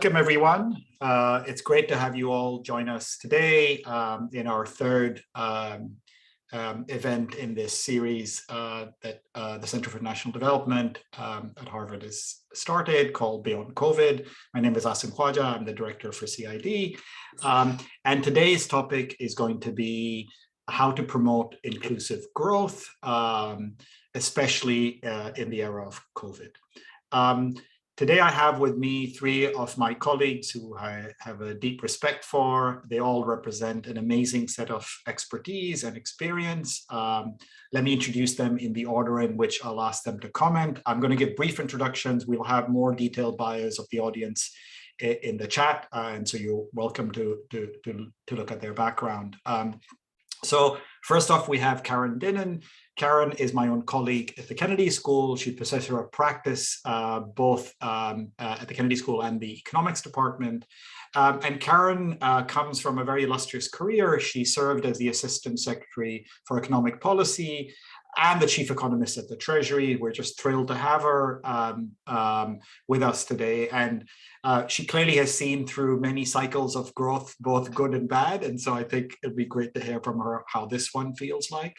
Welcome, everyone. It's great to have you all join us today in our third event in this series that the Center for National Development at Harvard has started, called Beyond COVID. My name is Asim I Khwaja. I'm the director for CID. And today's topic is going to be how to promote inclusive growth, especially in the era of COVID. Today, I have with me three of my colleagues who I have a deep respect for. They all represent an amazing set of expertise and experience. Let me introduce them in the order in which I'll ask them to comment. I'm going to give brief introductions. We'll have more detailed bios of the audience in the chat, and so you're welcome to look at their background. So first off, we have Karen Dynan. Karen is my own colleague at the Kennedy School. She's professor of practice both at the Kennedy School and the economics department. And Karen comes from a very illustrious career. She served as the assistant secretary for economic policy and the chief economist at the Treasury. We're just thrilled to have her with us today. And she clearly has seen through many cycles of growth, both good and bad. And so I think it'd be great to hear from her how this one feels like.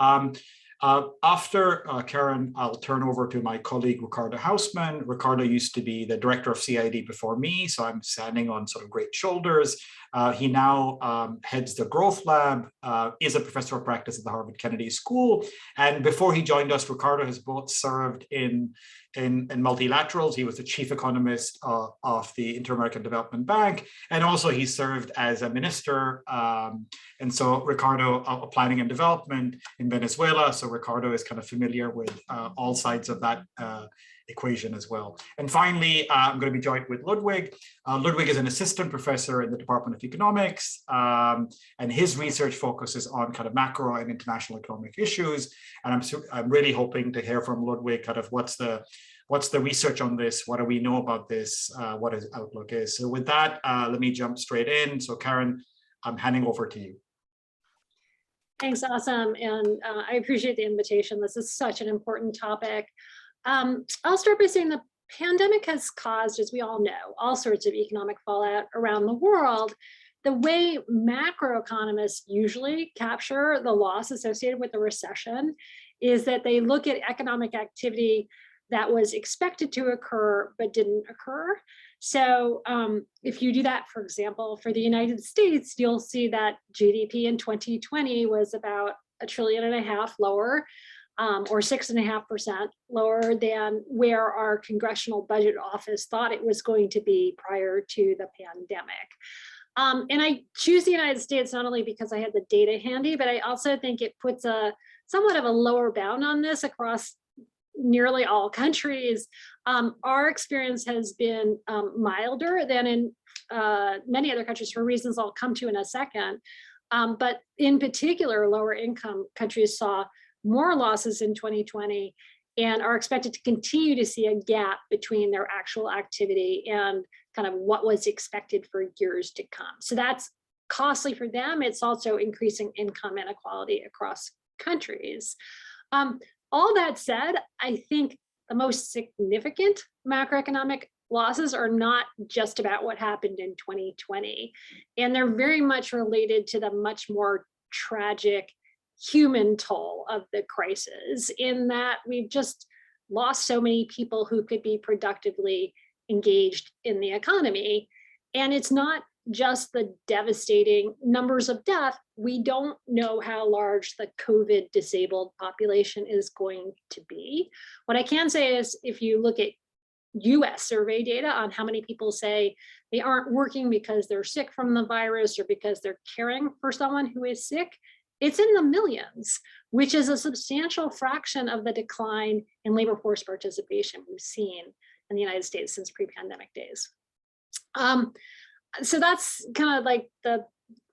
After Karen, I'll turn over to my colleague, Ricardo Hausmann. Ricardo used to be the director of CID before me, so I'm standing on sort of great shoulders. He now heads the Growth Lab, is a professor of practice at the Harvard Kennedy School. And before he joined us, Ricardo has both served in multilaterals. He was the chief economist of the Inter-American Development Bank, and also he served as a minister. And so Ricardo, planning and development in Venezuela. So Ricardo is kind of familiar with all sides of that equation as well. And finally, I'm going to be joined with Ludwig. Ludwig is an assistant professor in the Department of Economics, and his research focuses on kind of macro and international economic issues. And I'm really hoping to hear from Ludwig kind of what's the research on this, what do we know about this, what his outlook is. So with that, let me jump straight in. So Karen, I'm handing over to you. Thanks, Asim, and I appreciate the invitation. This is such an important topic. I'll start by saying the pandemic has caused, as we all know, all sorts of economic fallout around the world. The way macroeconomists usually capture the loss associated with the recession is that they look at economic activity that was expected to occur but didn't occur. So if you do that, for example, for the United States, you'll see that GDP in 2020 was about $1.5 trillion lower, or 6.5% lower than where our Congressional Budget Office thought it was going to be prior to the pandemic. And I choose the United States not only because I had the data handy, but I also think it puts a somewhat of a lower bound on this across nearly all countries. Our experience has been milder than in many other countries for reasons I'll come to in a second. But in particular, lower income countries saw more losses in 2020 and are expected to continue to see a gap between their actual activity and kind of what was expected for years to come. So that's costly for them. It's also increasing income inequality across countries. All that said, I think the most significant macroeconomic losses are not just about what happened in 2020, and they're very much related to the much more tragic human toll of the crisis, in that we've just lost so many people who could be productively engaged in the economy. And it's not just the devastating numbers of death. We don't know how large the COVID disabled population is going to be. What I can say is, if you look at US survey data on how many people say they aren't working because they're sick from the virus or because they're caring for someone who is sick, it's in the millions, which is a substantial fraction of the decline in labor force participation we've seen in the United States since pre-pandemic days. So that's kind of like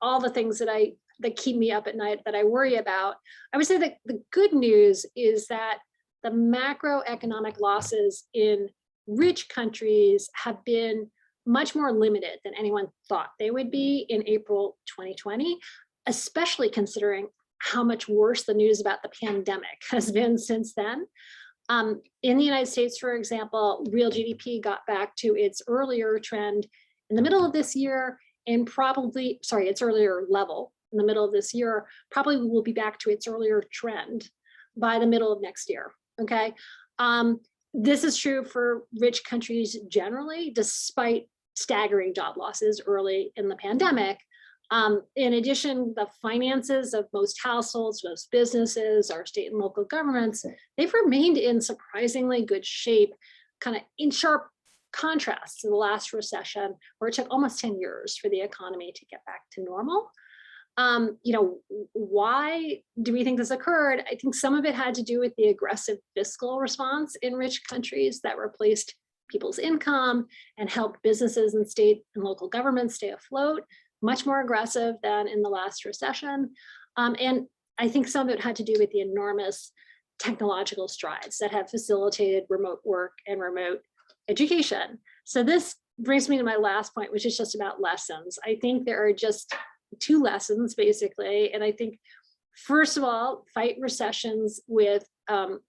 all the things that keep me up at night, that I worry about. I would say that the good news is that the macroeconomic losses in rich countries have been much more limited than anyone thought they would be in April 2020. Especially considering how much worse the news about the pandemic has been since then. In the United States, for example, real GDP got back to its earlier trend in the middle of this year, and probably, sorry, its earlier level in the middle of this year, probably will be back to its earlier trend by the middle of next year, okay? This is true for rich countries generally, despite staggering job losses early in the pandemic. In addition, the finances of most households, most businesses, our state and local governments, they've remained in surprisingly good shape, kind of in sharp contrast to the last recession, where it took almost 10 years for the economy to get back to normal. You know, why do we think this occurred? I think some of it had to do with the aggressive fiscal response in rich countries that replaced people's income and helped businesses and state and local governments stay afloat, much more aggressive than in the last recession. And I think some of it had to do with the enormous technological strides that have facilitated remote work and remote education. So this brings me to my last point, which is just about lessons. I think there are just two lessons, basically. And I think, first of all, fight recessions with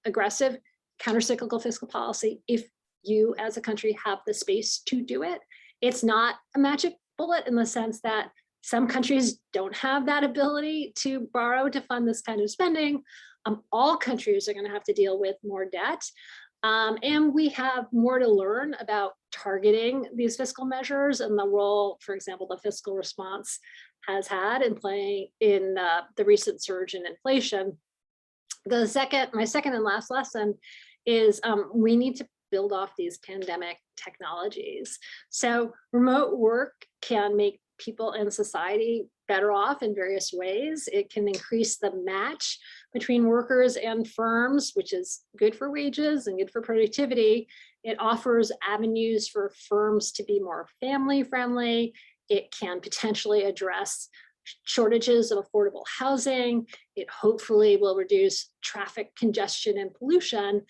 aggressive countercyclical fiscal policy if you as a country have the space to do it. It's not a magic bullet in the sense that some countries don't have that ability to borrow to fund this kind of spending. All countries are going to have to deal with more debt. And we have more to learn about targeting these fiscal measures and the role, for example, the fiscal response has had in playing in the recent surge in inflation. My second and last lesson is we need to build off these pandemic technologies. So remote work can make people and society better off in various ways. It can increase the match between workers and firms, which is good for wages and good for productivity. It offers avenues for firms to be more family friendly. It can potentially address shortages of affordable housing. It hopefully will reduce traffic congestion and pollution.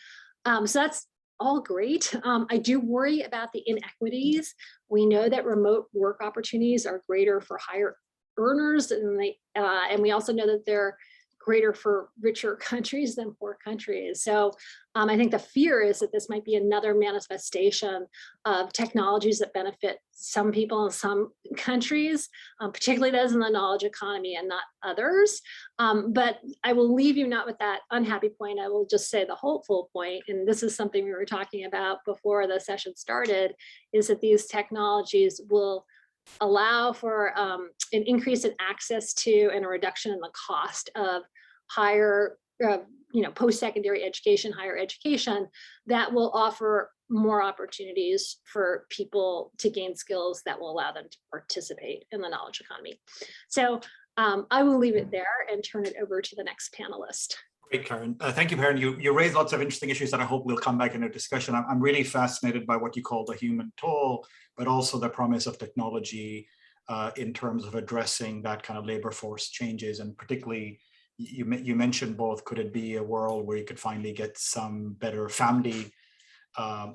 So that's all great. I do worry about the inequities. We know that remote work opportunities are greater for higher earners, and we also know that they're greater for richer countries than poor countries. So I think the fear is that this might be another manifestation of technologies that benefit some people in some countries, particularly those in the knowledge economy and not others. But I will leave you not with that unhappy point. I will just say the hopeful point, and this is something we were talking about before the session started, is that these technologies will allow for an increase in access to and a reduction in the cost of higher, post-secondary education, higher education, that will offer more opportunities for people to gain skills that will allow them to participate in the knowledge economy. So I will leave it there and turn it over to the next panelist. Great, Karen. Thank you, Karen. You raised lots of interesting issues that I hope we'll come back in a discussion. I'm really fascinated by what you call the human toll, but also the promise of technology in terms of addressing that kind of labor force changes. And particularly, you mentioned both, could it be a world where you could finally get some better family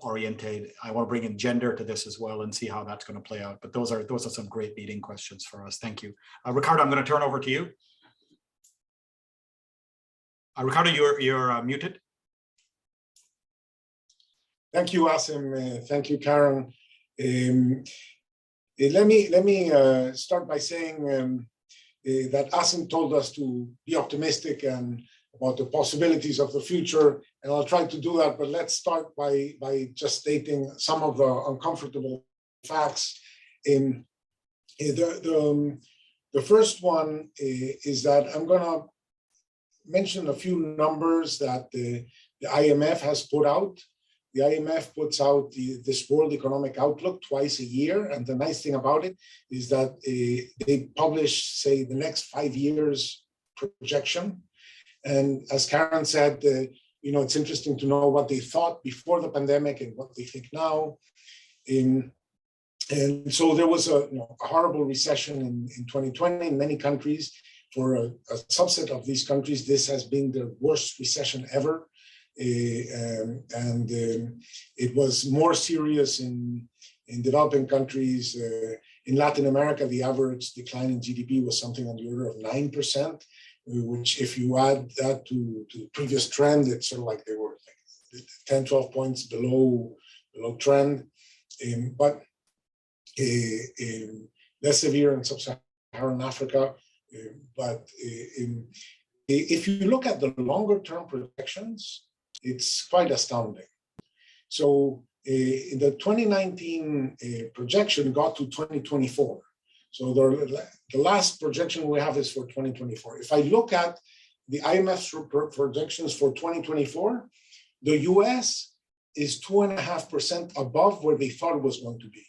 oriented? I want to bring in gender to this as well and see how that's going to play out. But those are some great leading questions for us. Thank you. Ricardo, I'm going to turn over to you. Ricardo, you're muted. Thank you, Asim. Thank you, Karen. Let me start by saying that Asim told us to be optimistic and about the possibilities of the future, and I'll try to do that. But let's start by just stating some of the uncomfortable facts. The first one is that I'm going to mention a few numbers that the IMF has put out. The IMF puts out this World Economic Outlook twice a year. And the nice thing about it is that they publish, say, the next 5 years projection. And as Karen said, it's interesting to know what they thought before the pandemic and what they think now. And so there was a horrible recession in 2020 in many countries. For a subset of these countries, this has been the worst recession ever. And it was more serious in developing countries. In Latin America, the average decline in GDP was something on the order of 9%, which if you add that to the previous trend, it's sort of like 10, 12 points below trend, but less severe in sub-Saharan Africa. But if you look at the longer term projections, it's quite astounding. So in the 2019 projection got to 2024. So the last projection we have is for 2024. If I look at the IMF's projections for 2024, the US is 2.5% above where they thought it was going to be.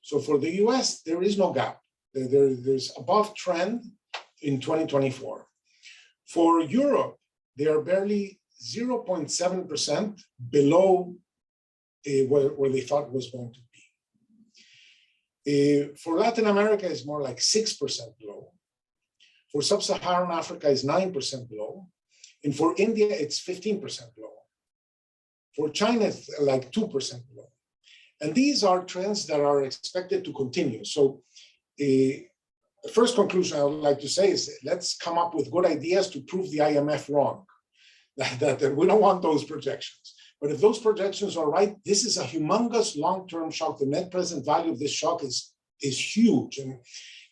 So for the US, there is no gap. There's above trend in 2024. For Europe, they are barely 0.7% below where they thought it was going to be. For Latin America, it's more like 6% below. For sub-Saharan Africa, it's 9% below. And for India, it's 15% below. For China, it's like 2% below. And these are trends that are expected to continue. So the first conclusion I would like to say is let's come up with good ideas to prove the IMF wrong, that we don't want those projections. But if those projections are right, this is a humongous long-term shock. The net present value of this shock is huge. And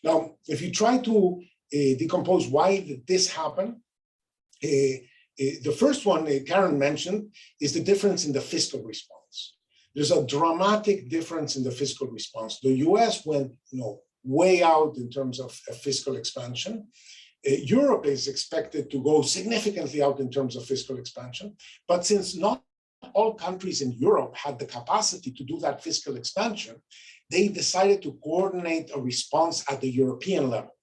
now, if you try to decompose why did this happen, the first one Karen mentioned is the difference in the fiscal response. There's a dramatic difference in the fiscal response. The US went way out in terms of fiscal expansion. Europe is expected to go significantly out in terms of fiscal expansion. But since not all countries in Europe had the capacity to do that fiscal expansion, they decided to coordinate a response at the European level,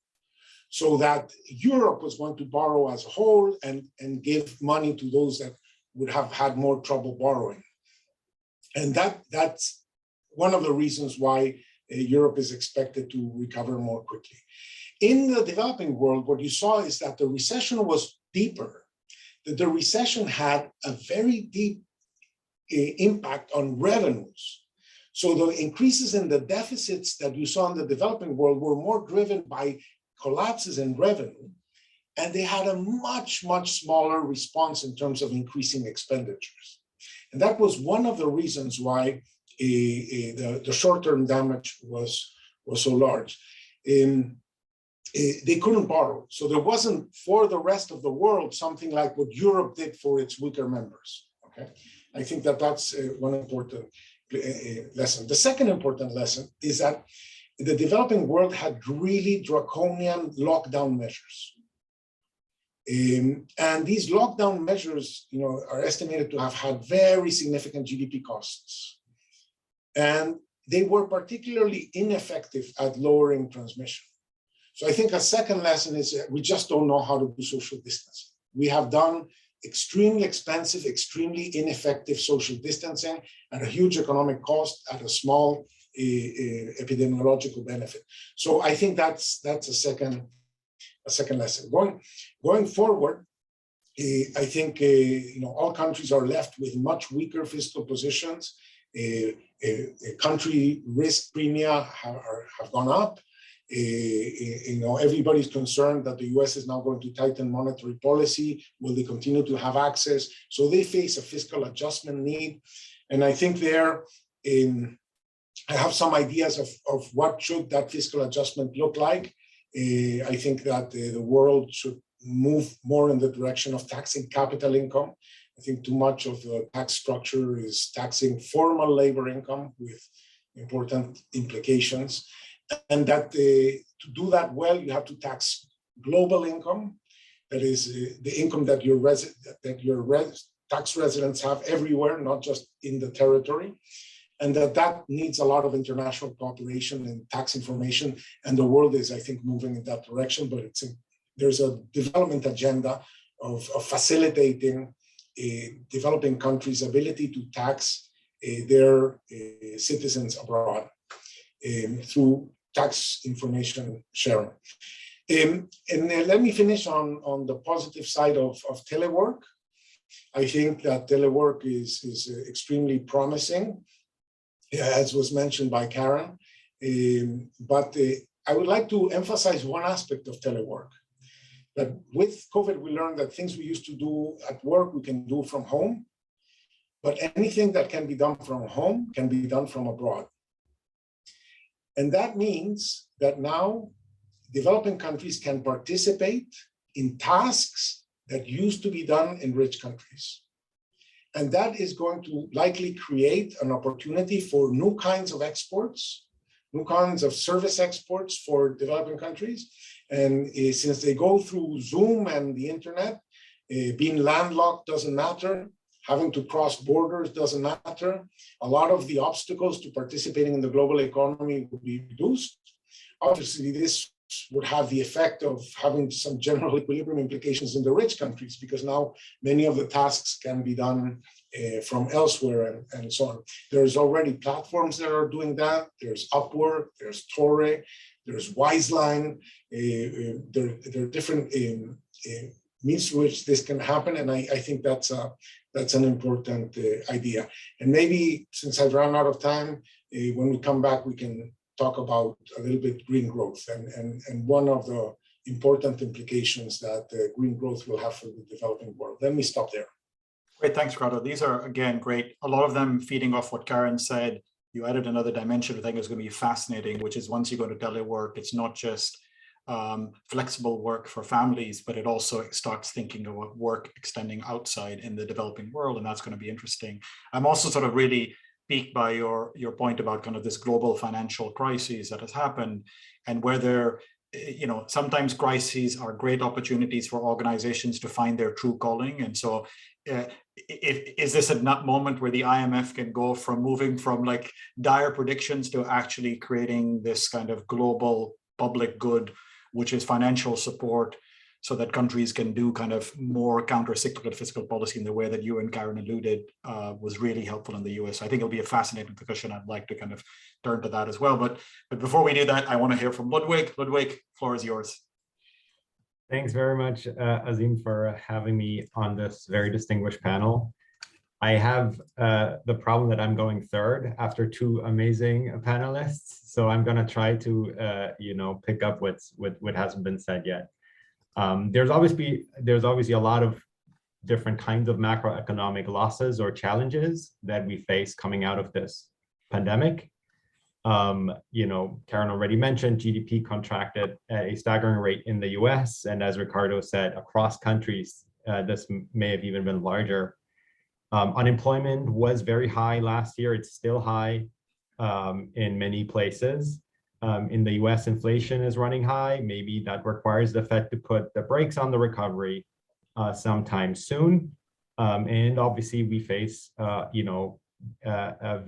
so that Europe was going to borrow as a whole and give money to those that would have had more trouble borrowing. And that's one of the reasons why Europe is expected to recover more quickly. In the developing world, what you saw is that the recession was deeper, that the recession had a very deep impact on revenues. So the increases in the deficits that you saw in the developing world were more driven by collapses in revenue, and they had a much, much smaller response in terms of increasing expenditures. And that was one of the reasons why the short-term damage was so large. They couldn't borrow. So there wasn't, for the rest of the world, something like what Europe did for its weaker members. Okay, I think that's one important lesson. The second important lesson is that the developing world had really draconian lockdown measures. And these lockdown measures, are estimated to have had very significant GDP costs. And they were particularly ineffective at lowering transmission. So I think a second lesson is we just don't know how to do social distancing. We have done extremely expensive, extremely ineffective social distancing at a huge economic cost, at a small epidemiological benefit. So I think that's a second lesson. Going forward, I think all countries are left with much weaker fiscal positions. Country risk premia have gone up. Everybody's concerned that the US is now going to tighten monetary policy. Will they continue to have access? So they face a fiscal adjustment need. And I think I have some ideas of what should that fiscal adjustment look like. I think that the world should move more in the direction of taxing capital income. I think too much of the tax structure is taxing formal labor income with important implications. And that to do that well, you have to tax global income. That is the income that your tax residents have everywhere, not just in the territory. And that needs a lot of international cooperation and tax information. And the world is, I think, moving in that direction. But there's a development agenda of facilitating developing countries' ability to tax their citizens abroad through tax information sharing. And let me finish on the positive side of telework. I think that telework is extremely promising, as was mentioned by Karen. But I would like to emphasize one aspect of telework. That with COVID, we learned that things we used to do at work, we can do from home. but anything that can be done from home can be done from abroad. And that means that now developing countries can participate in tasks that used to be done in rich countries. And that is going to likely create an opportunity for new kinds of exports, new kinds of service exports for developing countries. And since they go through Zoom and the internet, being landlocked doesn't matter. Having to cross borders doesn't matter. A lot of the obstacles to participating in the global economy will be reduced. Obviously, this would have the effect of having some general equilibrium implications in the rich countries, because now many of the tasks can be done from elsewhere and so on. There's already platforms that are doing that. There's Upwork, there's Torre, there's Wiseline. There are different means through which this can happen, and I think that's an important idea. And maybe since I've run out of time, when we come back, we can talk about a little bit green growth and one of the important implications that green growth will have for the developing world. Let me stop there. Great, thanks, Ricardo. These are, again, great. A lot of them feeding off what Karen said. You added another dimension I think is going to be fascinating, which is once you go to telework, it's not just flexible work for families, but it also starts thinking about work extending outside in the developing world, and that's going to be interesting. I'm also sort of really piqued by your point about kind of this global financial crisis that has happened, and whether, you know, sometimes crises are great opportunities for organizations to find their true calling. And so is this a moment where the IMF can go from moving from like dire predictions to actually creating this kind of global public good, which is financial support, so that countries can do kind of more counter-cyclical fiscal policy in the way that you and Karen alluded was really helpful in the US. I think it'll be a fascinating discussion. I'd like to kind of turn to that as well. But before we do that, I want to hear from Ludwig. Ludwig, floor is yours. Thanks very much, Asim, for having me on this very distinguished panel. I have the problem that I'm going third after two amazing panelists. So I'm going to try to, pick up what hasn't been said yet. There's obviously a lot of different kinds of macroeconomic losses or challenges that we face coming out of this pandemic. Karen already mentioned GDP contracted at a staggering rate in the US, and as Ricardo said, across countries, this may have even been larger. Unemployment was very high last year. It's still high in many places. In the US, inflation is running high. Maybe that requires the Fed to put the brakes on the recovery sometime soon. And obviously, we face,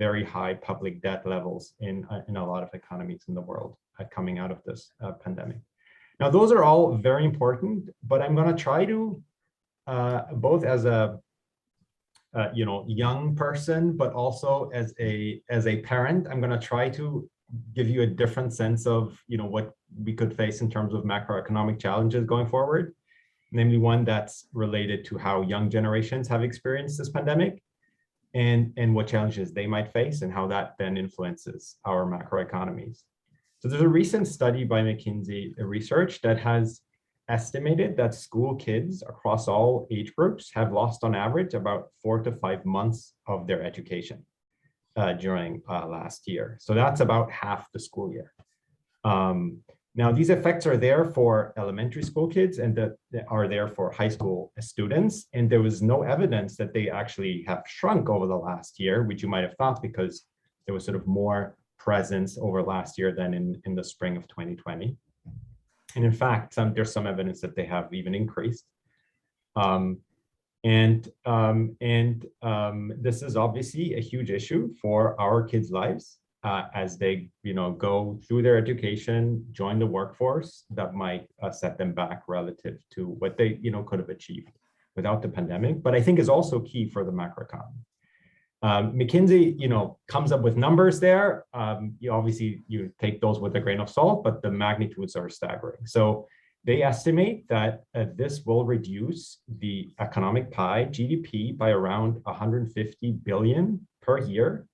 very high public debt levels in a lot of economies in the world coming out of this pandemic. Now, those are all very important, but I'm going to try to, both as a young person, but also as a parent, I'm going to try to give you a different sense of, what we could face in terms of macroeconomic challenges going forward, namely one that's related to how young generations have experienced this pandemic and what challenges they might face and how that then influences our macroeconomies. So there's a recent study by McKinsey Research that has estimated that school kids across all age groups have lost on average about 4 to 5 months of their education during last year. So that's about half the school year. Now, these effects are there for elementary school kids and that are there for high school students. And there was no evidence that they actually have shrunk over the last year, which you might have thought because there was sort of more presence over last year than in the spring of 2020. And in fact, there's some evidence that they have even increased. This is obviously a huge issue for our kids' lives as they, go through their education, join the workforce. That might set them back relative to what they, could have achieved without the pandemic. But I think is also key for the macroeconomy. McKinsey, comes up with numbers there. Obviously, you take those with a grain of salt, but the magnitudes are staggering. So they estimate that this will reduce the economic pie, GDP, by around 150 billion per year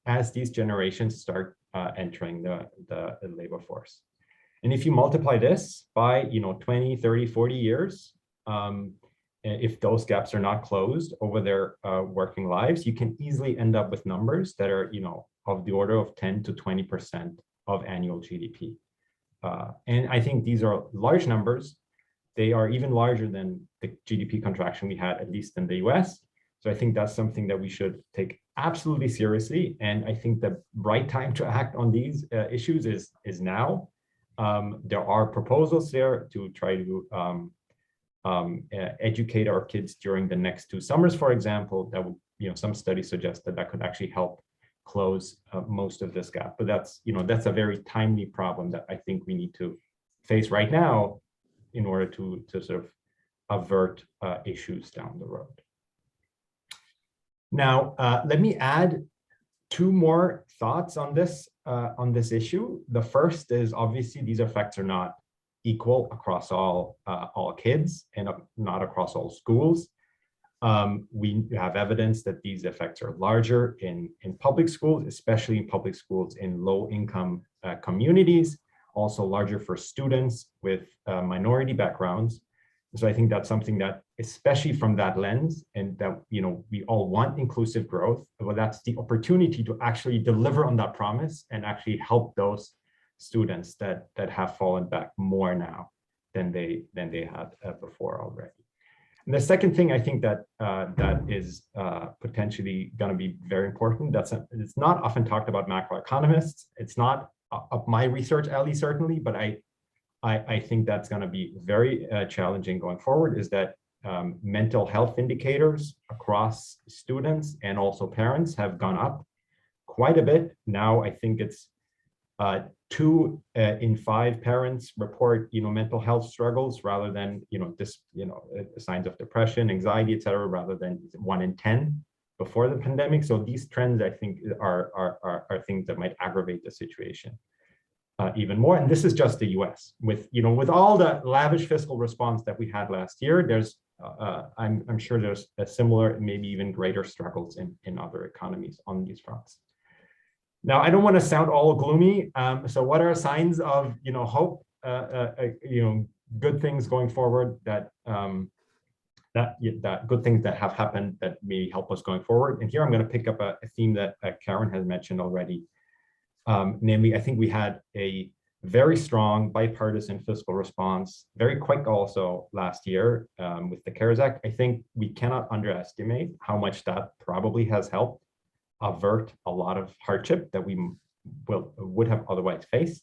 as these generations start entering the labor force. And if you multiply this by 20, 30, 40 years, and if those gaps are not closed over their working lives, you can easily end up with numbers that are, of the order of 10 to 20% of annual GDP. And I think these are large numbers. They are even larger than the GDP contraction we had, at least in the US. So I think that's something that we should take absolutely seriously. And I think the right time to act on these issues is now. There are proposals there to try to educate our kids during the next 2 summers, for example. That would, some studies suggest that could actually help close most of this gap. But that's a very timely problem that I think we need to face right now in order to sort of avert issues down the road. Now, let me add 2 more thoughts on this issue. The first is, obviously these effects are not equal across all kids and not across all schools. We have evidence that these effects are larger in public schools, especially in public schools in low-income communities, also larger for students with minority backgrounds. So I think that's something that, especially from that lens, and that we all want inclusive growth, well, that's the opportunity to actually deliver on that promise and actually help those students that have fallen back more now than they had before already. And the second thing I think that is potentially going to be very important, it's not often talked about macroeconomists. It's not of my research alley, certainly, but I think that's going to be very challenging going forward, is that mental health indicators across students and also parents have gone up quite a bit. Now I think it's 2 in 5 parents report mental health struggles, rather than signs of depression, anxiety, etc., rather than 1 in 10 before the pandemic. So these trends, I think, are things that might aggravate the situation even more. And this is just the US. With all the lavish fiscal response that we had last year, there's I'm sure there's a similar, maybe even greater struggles in other economies on these fronts. Now, I don't want to sound all gloomy. So what are signs of hope, good things going forward, that good things that have happened that may help us going forward? And here I'm going to pick up a theme that Karen has mentioned already. Namely, I think we had a very strong bipartisan fiscal response, very quick also last year with the CARES Act. I think we cannot underestimate how much that probably has helped avert a lot of hardship that we would have otherwise faced.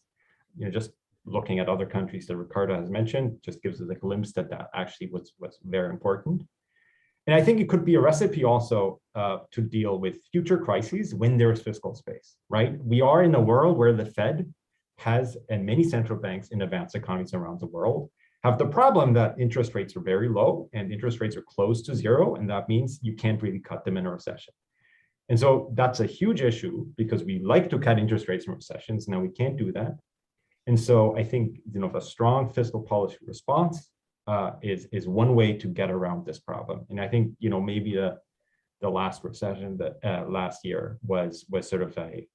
Just looking at other countries that Ricardo has mentioned just gives us a glimpse that actually was very important. And I think it could be a recipe also to deal with future crises when there is fiscal space, right? We are in a world where the Fed has, and many central banks in advanced economies around the world, have the problem that interest rates are very low and interest rates are close to 0. And that means you can't really cut them in a recession. And so that's a huge issue, because we like to cut interest rates in recessions. Now we can't do that. And so I think a strong fiscal policy response is one way to get around this problem. And I think maybe the last recession that last year was sort of a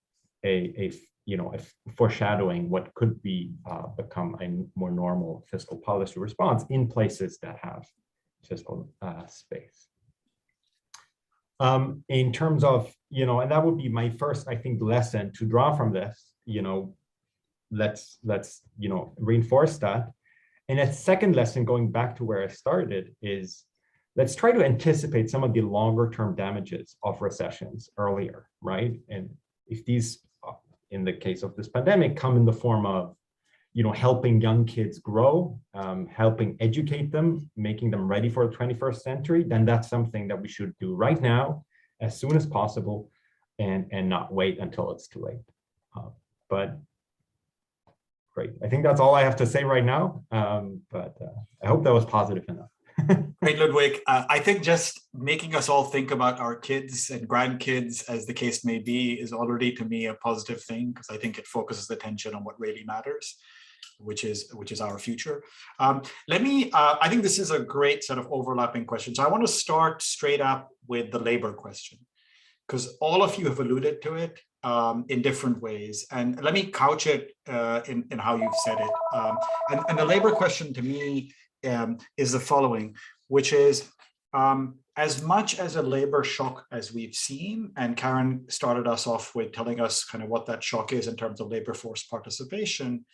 foreshadowing what could be become a more normal fiscal policy response in places that have fiscal space. In terms of, and that would be my first, I think, lesson to draw from this, let's reinforce that. And a second lesson, going back to where I started, is let's try to anticipate some of the longer term damages of recessions earlier, right? And if these, in the case of this pandemic, come in the form of, helping young kids grow, helping educate them, making them ready for the 21st century, then that's something that we should do right now, as soon as possible, and not wait until it's too late. But great. I think that's all I have to say right now. But I hope that was positive enough. Great, Ludwig. I think just making us all think about our kids and grandkids, as the case may be, is already, to me, a positive thing, because I think it focuses attention on what really matters, which is our future. I think this is a great set of overlapping questions. I want to start straight up with the labor question, because all of you have alluded to it in different ways. And let me couch it in how you've said it. And the labor question to me is the following, which is, As much as a labor shock as we've seen, and Karen started us off with telling us kind of what that shock is in terms of labor force participation,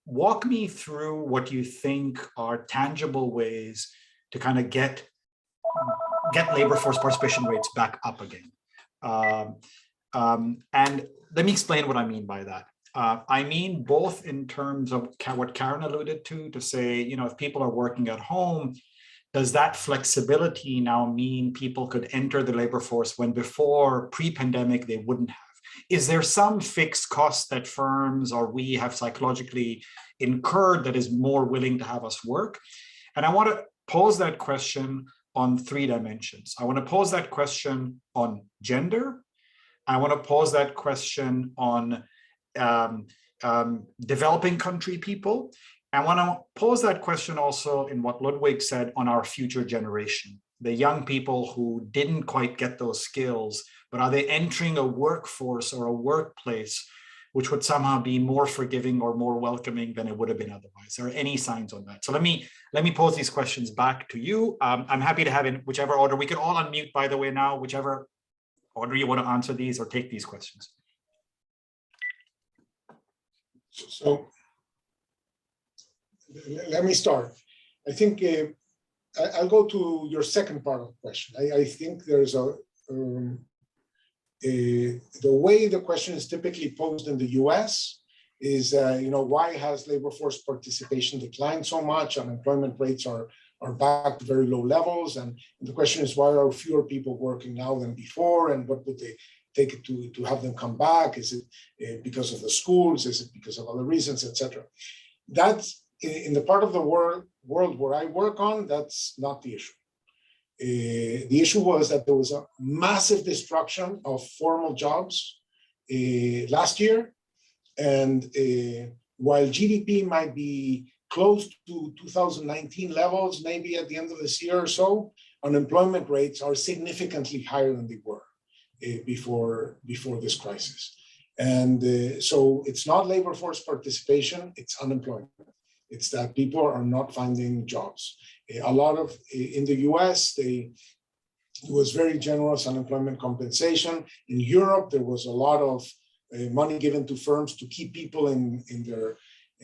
walk me through what you think are tangible ways to kind of get labor force participation rates back up again. And let me explain what I mean by that. I mean both in terms of what Karen alluded to say, you know, if people are working at home, does that flexibility now mean people could enter the labor force when before, pre-pandemic, they wouldn't have? Is there some fixed cost that firms or we have psychologically incurred that is more willing to have us work? And I want to pose that question on 3 dimensions. I want to pose that question on gender. I want to pose that question on developing country people. I want to pose that question also in what Ludwig said on our future generation, the young people who didn't quite get those skills, but are they entering a workforce or a workplace which would somehow be more forgiving or more welcoming than it would have been otherwise? Are there any signs on that? So let me pose these questions back to you. I'm happy to have in whichever order. We can all unmute, by the way, now, whichever order you want to answer these or take these questions. So let me start. I think I'll go to your second part of the question. I think there's the way the question is typically posed in the US is, you know, why has labor force participation declined so much? Unemployment rates are back to very low levels. And the question is, why are fewer people working now than before? And what would they take it to have them come back? Is it because of the schools? Is it because of other reasons, etc.? That's in the part of the world where I work on, that's not the issue. The issue was that there was a massive destruction of formal jobs last year. And while GDP might be close to 2019 levels, maybe at the end of this year or so, unemployment rates are significantly higher than they were before this crisis. And so it's not labor force participation, it's unemployment. It's that people are not finding jobs. A lot of, in the US, it was very generous unemployment compensation. In Europe, there was a lot of money given to firms to keep people in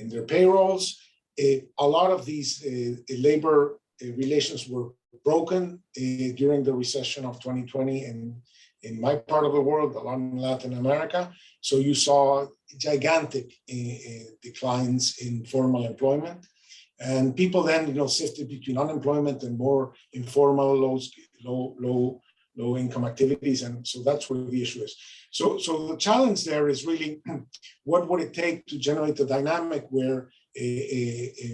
their payrolls. A lot of these labor relations were broken during the recession of 2020 in my part of the world, a lot in Latin America. So you saw gigantic declines in formal employment. And people then, you know, sifted between unemployment and more informal, low income activities. And so that's where the issue is. So the challenge there is really, what would it take to generate a dynamic where a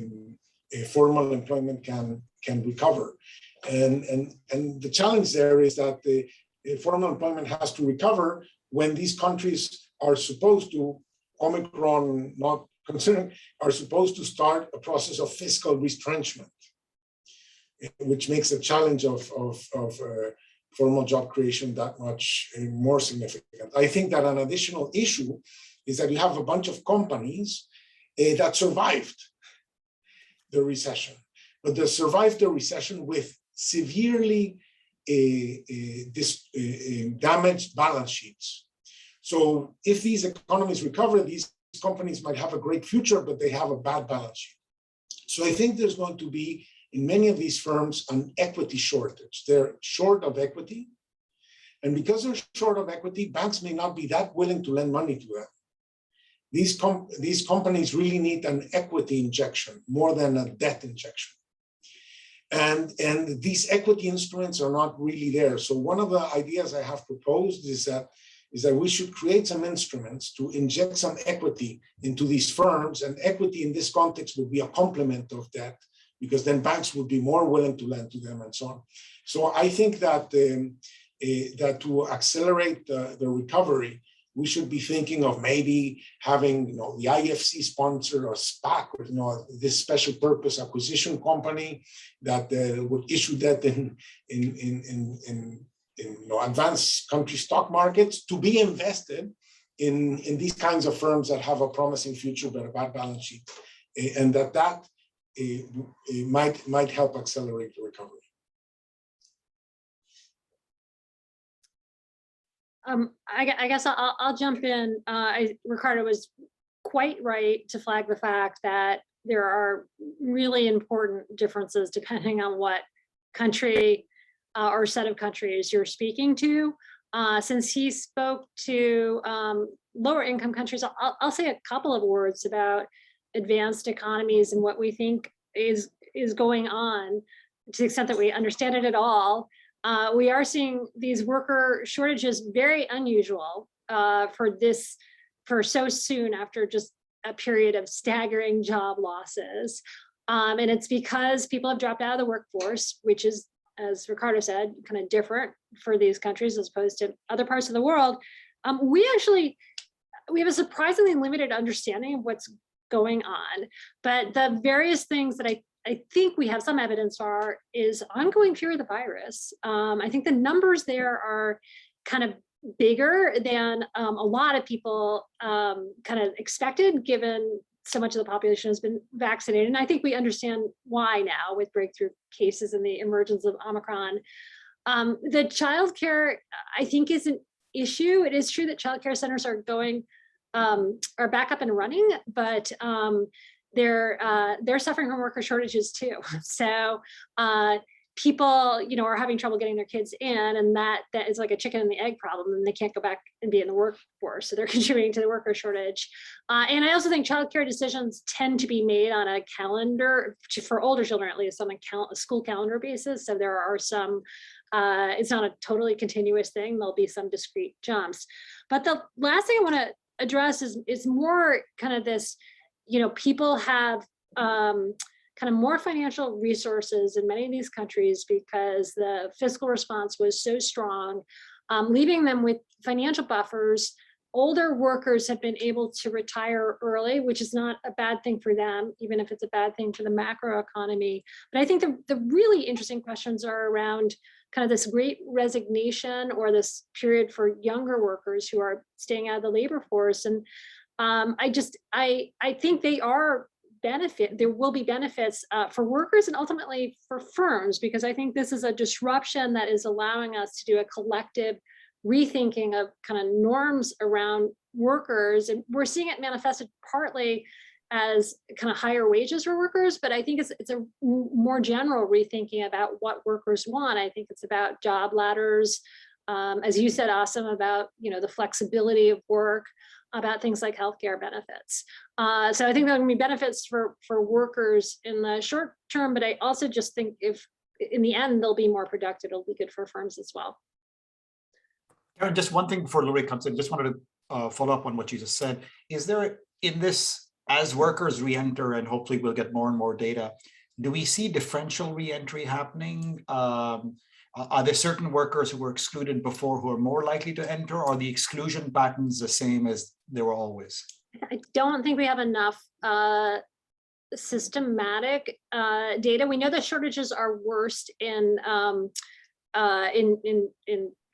formal employment can recover? And the challenge there is that the formal employment has to recover when these countries are supposed to, Omicron not considering, are supposed to start a process of fiscal retrenchment, which makes the challenge of formal job creation that much more significant. I think that an additional issue is that you have a bunch of companies that survived the recession, but they survived the recession with severely damaged balance sheets. So if these economies recover, these companies might have a great future, but they have a bad balance sheet. So I think there's going to be, in many of these firms, an equity shortage. They're short of equity. And because they're short of equity, banks may not be that willing to lend money to them. These companies really need an equity injection more than a debt injection. And these equity instruments are not really there. So one of the ideas I have proposed is that we should create some instruments to inject some equity into these firms, and equity in this context would be a complement of debt, because then banks would be more willing to lend to them and so on. So I think that that to accelerate the recovery, we should be thinking of maybe having, you know, the IFC sponsor a SPAC, or, you know, this special purpose acquisition company that would issue debt in you know, advanced country stock markets to be invested in these kinds of firms that have a promising future but a bad balance sheet, and that might help accelerate the recovery. I guess I'll jump in. Ricardo was quite right to flag the fact that there are really important differences depending on what country or set of countries you're speaking to. Since he spoke to lower income countries, I'll say a couple of words about advanced economies and what we think is going on to the extent that we understand it at all. We are seeing these worker shortages very unusual for so soon after just a period of staggering job losses. And it's because people have dropped out of the workforce, which is, as Ricardo said, kind of different for these countries as opposed to other parts of the world. We have a surprisingly limited understanding of what's going on, but the various things that I think we have some evidence for is ongoing fear of the virus. I think the numbers there are kind of bigger than a lot of people kind of expected, given so much of the population has been vaccinated. And I think we understand why now with breakthrough cases and the emergence of Omicron. The childcare, I think, is an issue. It is true that childcare centers are back up and running, but they're suffering from worker shortages too. So people, are having trouble getting their kids in, and that is like a chicken and the egg problem, and they can't go back and be in the workforce. So they're contributing to the worker shortage. And I also think childcare decisions tend to be made on a calendar, for older children at least, on a school calendar basis. So there are some, it's not a totally continuous thing. There'll be some discrete jumps. But the last thing I want to address is more kind of this, people have kind of more financial resources in many of these countries because the fiscal response was so strong, leaving them with financial buffers. Older workers have been able to retire early, which is not a bad thing for them, even if it's a bad thing for the macroeconomy. But I think the really interesting questions are around kind of this great resignation or this period for younger workers who are staying out of the labor force. And I think there will be benefits for workers and ultimately for firms, because I think this is a disruption that is allowing us to do a collective rethinking of kind of norms around workers. And we're seeing it manifested partly as kind of higher wages for workers, but I think it's a more general rethinking about what workers want. I think it's about job ladders, as you said, Asim, about the flexibility of work, about things like healthcare benefits. So I think there are going to be benefits for workers in the short term, but I also just think if in the end they'll be more productive, it'll be good for firms as well. Karen, just one thing before Ludwig comes in, just wanted to follow up on what you just said. Is there in this, as workers re-enter, and hopefully we'll get more and more data, do we see differential re-entry happening? Are there certain workers who were excluded before who are more likely to enter, or are the exclusion patterns the same as they were always? I don't think we have enough systematic data. We know the shortages are worst in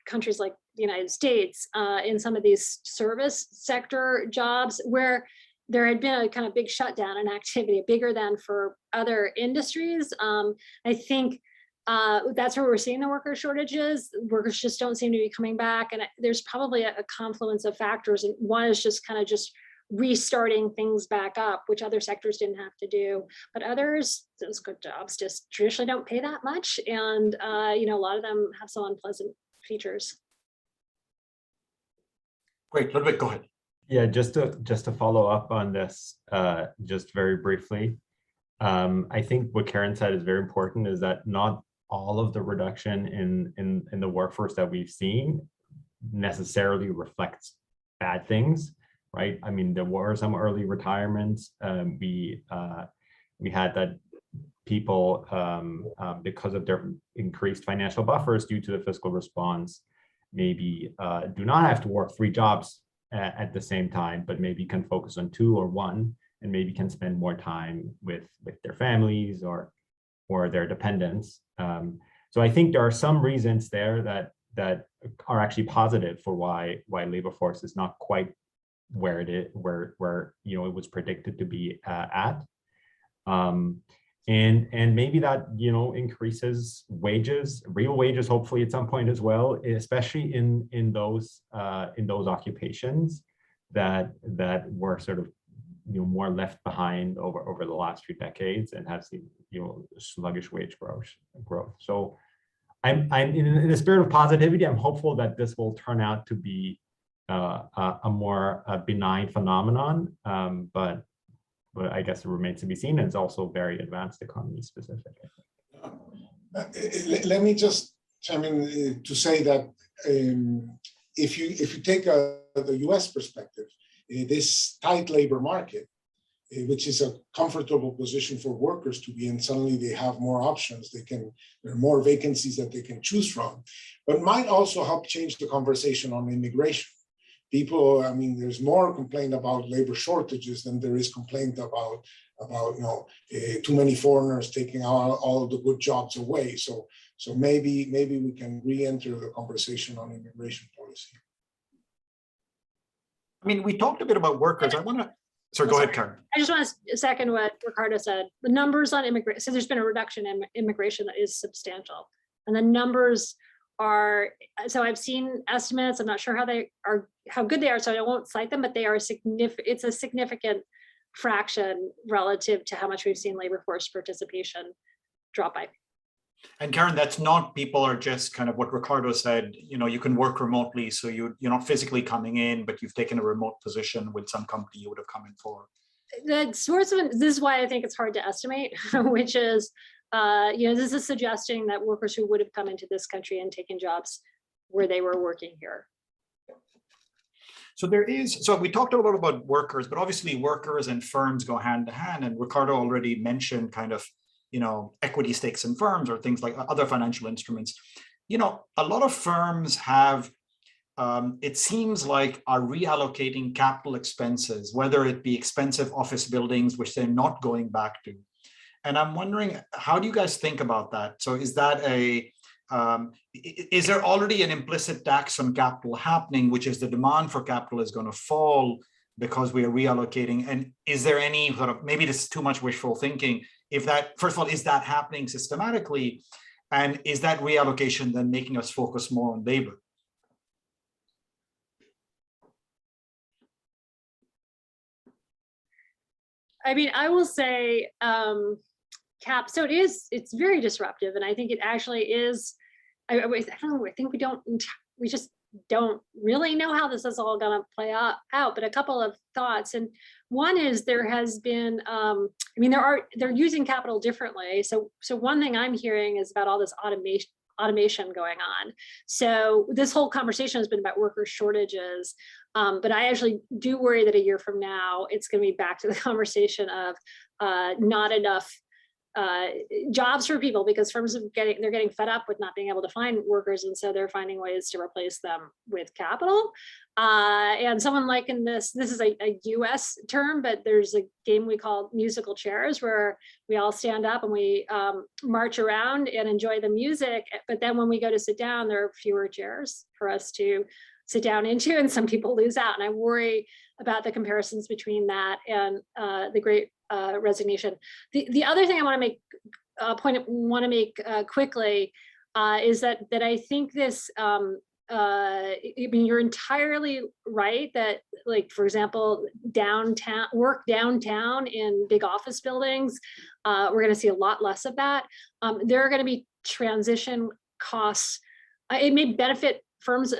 countries like the United States, in some of these service sector jobs where there had been a kind of big shutdown in activity, bigger than for other industries. I think that's where we're seeing the worker shortages. Workers just don't seem to be coming back. And there's probably a confluence of factors. And one is just kind of restarting things back up, which other sectors didn't have to do. But others, those good jobs just traditionally don't pay that much. And a lot of them have some unpleasant features. Great, Ludwig, go ahead. Yeah, just to follow up on this, just very briefly. I think what Karen said is very important, is that not all of the reduction in the workforce that we've seen necessarily reflects bad things, right? I mean, there were some early retirements. We had that people, because of their increased financial buffers due to the fiscal response, maybe do not have to work 3 jobs at the same time, but maybe can focus on 2 or 1, and maybe can spend more time with their families or their dependents. So I think there are some reasons there that are actually positive for why labor force is not quite where it is, where it was predicted to be at. and maybe that, you know, increases wages, real wages, hopefully at some point as well, especially in those occupations that were sort of, you know, more left behind over the last few decades and have seen, you know, sluggish wage growth. So I'm in the spirit of positivity, I'm hopeful that this will turn out to be a more benign phenomenon, but I guess it remains to be seen. And it's also very advanced economy specific. Let me just chime in to say that if you take the U.S. perspective, this tight labor market, which is a comfortable position for workers to be in, suddenly they have more options. There are more vacancies that they can choose from, but might also help change the conversation on immigration. People, I mean, there's more complaint about labor shortages than there is complaint about you know, too many foreigners taking all the good jobs away. So maybe we can re-enter the conversation on immigration policy. I mean, we talked a bit about workers. I want to, sorry, go ahead, Karen. I just want to second what Ricardo said. The numbers on immigration, so there's been a reduction in immigration that is substantial. And the numbers are, so I've seen estimates, I'm not sure how good they are, so I won't cite them, but they are significant. It's a significant fraction relative to how much we've seen labor force participation drop by. And Karen, that's not, people are just kind of what Ricardo said, you know, you can work remotely, so you're not physically coming in, but you've taken a remote position with some company you would have come in for. The source of this is why I think it's hard to estimate, which is, you know, this is suggesting that workers who would have come into this country and taken jobs where they were working here. So there is, so we talked a lot about workers, but obviously workers and firms go hand to hand. And Ricardo already mentioned kind of, you know, equity stakes in firms or things like other financial instruments. You know, a lot of firms have, it seems like, are reallocating capital expenses, whether it be expensive office buildings, which they're not going back to. And I'm wondering, how do you guys think about that? So is that is there already an implicit tax on capital happening, which is the demand for capital is going to fall because we are reallocating? And is there any sort of, maybe this is too much wishful thinking, if that, first of all, is that happening systematically? And is that reallocation then making us focus more on labor? I mean, I will say, so it's very disruptive. And I think it actually is, I don't know, I think we just don't really know how this is all going to play out, but a couple of thoughts. And one is there has been, I mean, they're using capital differently. So one thing I'm hearing is about all this automation going on. So this whole conversation has been about worker shortages, but I actually do worry that a year from now, it's going to be back to the conversation of not enough jobs for people, because firms they're getting fed up with not being able to find workers, and so they're finding ways to replace them with capital. And someone likened this is a US term, but there's a game we call musical chairs, where we all stand up and we march around and enjoy the music, but then when we go to sit down, there are fewer chairs for us to sit down into, and some people lose out. And I worry about the comparisons between that and the Great Resignation. The other thing I want to make quickly is that I think this. I mean, you're entirely right that, like, for example, work downtown in big office buildings, we're going to see a lot less of that. There are going to be transition costs. It may benefit firms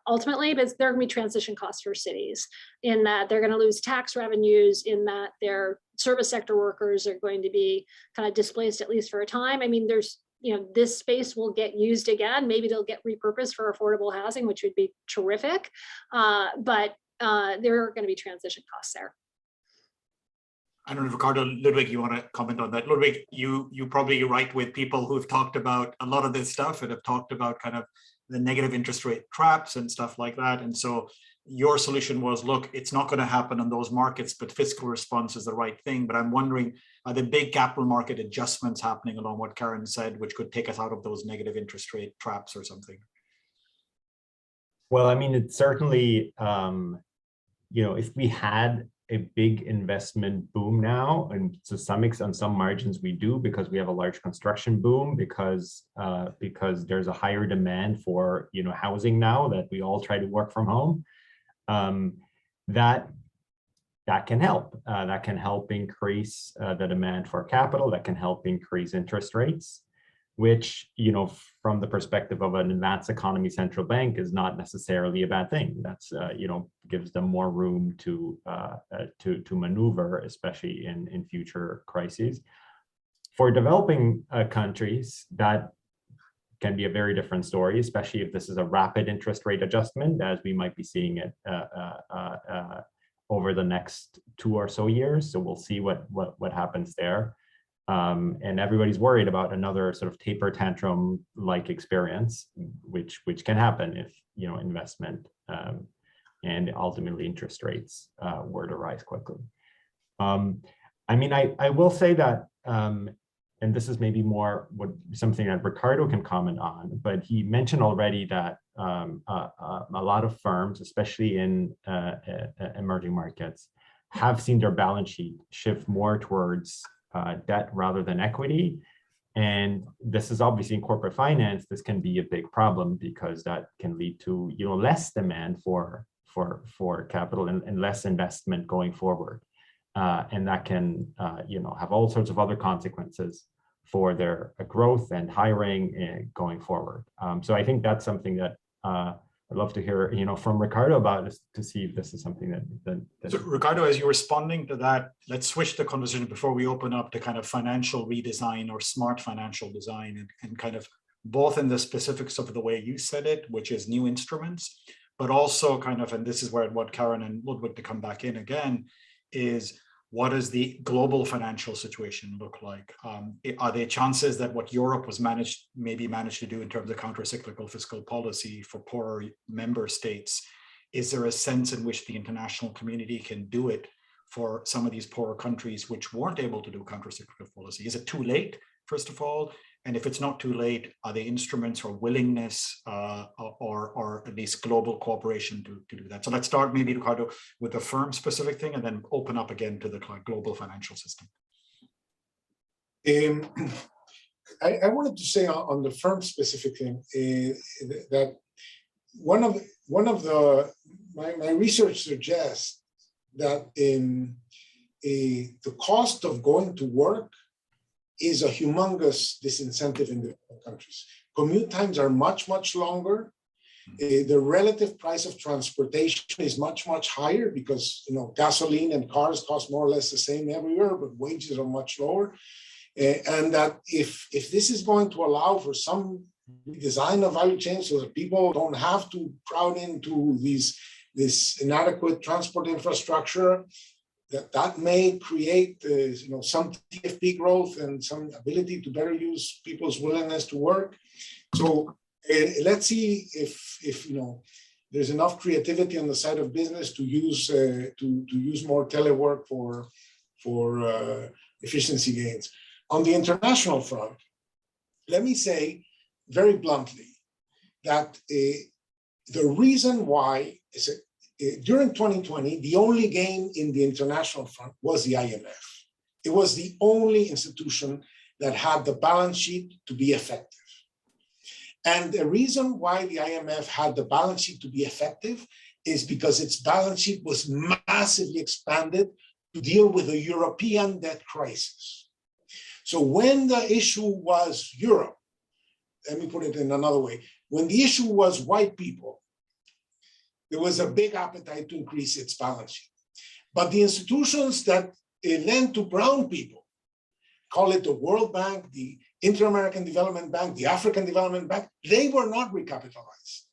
ultimately, but there are going to be transition costs for cities, in that they're going to lose tax revenues, in that their service sector workers are going to be kind of displaced, at least for a time. I mean, there's, you know, this space will get used again. Maybe they'll get repurposed for affordable housing, which would be terrific. But there are going to be transition costs there. I don't know, Ricardo, Ludwig, you want to comment on that? Ludwig, you probably write with people who've talked about a lot of this stuff and have talked about kind of the negative interest rate traps and stuff like that. And so your solution was, look, it's not going to happen in those markets, but fiscal response is the right thing. But I'm wondering, are there big capital market adjustments happening along what Karen said, which could take us out of those negative interest rate traps or something? Well, I mean, it's certainly, you know, if we had a big investment boom now, and to some extent, on some margins we do, because we have a large construction boom, because there's a higher demand for housing now that we all try to work from home. That can help. That can help increase the demand for capital. That can help increase interest rates, which, from the perspective of an advanced economy central bank, is not necessarily a bad thing. That's, gives them more room to maneuver, especially in future crises. For developing countries, that can be a very different story, especially if this is a rapid interest rate adjustment, as we might be seeing it over the next 2 or so years. So we'll see what happens there. And everybody's worried about another sort of taper tantrum-like experience, which can happen if investment and ultimately interest rates were to rise quickly. I mean, I will say that, and this is maybe more something that Ricardo can comment on, but he mentioned already that a lot of firms, especially in emerging markets, have seen their balance sheet shift more towards debt rather than equity. And this is obviously in corporate finance, this can be a big problem, because that can lead to less demand for capital and less investment going forward. And that can have all sorts of other consequences for their growth and hiring going forward. So I think that's something that I'd love to hear from Ricardo about, is to see if this is something that So Ricardo, as you're responding to that, let's switch the conversation before we open up to kind of financial redesign or smart financial design, and kind of both in the specifics of the way you said it, which is new instruments, but also kind of, and this is where what Karen and Ludwig to come back in again, is what does the global financial situation look like? Are there chances that what Europe was maybe managed to do in terms of counter-cyclical fiscal policy for poorer member states, is there a sense in which the international community can do it for some of these poorer countries which weren't able to do counter-cyclical policy? Is it too late, first of all? And if it's not too late, are there instruments or willingness or at least global cooperation to do that? So let's start maybe, Ricardo, with the firm specific thing, and then open up again to the global financial system. I wanted to say on the firm specific thing that my research suggests that the cost of going to work is a humongous disincentive in developing countries. Commute times are much, much longer. The relative price of transportation is much, much higher, because gasoline and cars cost more or less the same everywhere, but wages are much lower. And that if this is going to allow for some design of value chains so that people don't have to crowd into this inadequate transport infrastructure, that may create some TFP growth and some ability to better use people's willingness to work. So let's see if there's enough creativity on the side of business to use more telework for efficiency gains. On the international front, let me say very bluntly that the reason why is during 2020, the only gain in the international front was the IMF. It was the only institution that had the balance sheet to be effective. And the reason why the IMF had the balance sheet to be effective is because its balance sheet was massively expanded to deal with the European debt crisis. So when the issue was Europe, let me put it in another way, when the issue was white people, there was a big appetite to increase its balance sheet. But the institutions that lend to brown people, call it the World Bank, the Inter-American Development Bank, the African Development Bank, they were not recapitalized.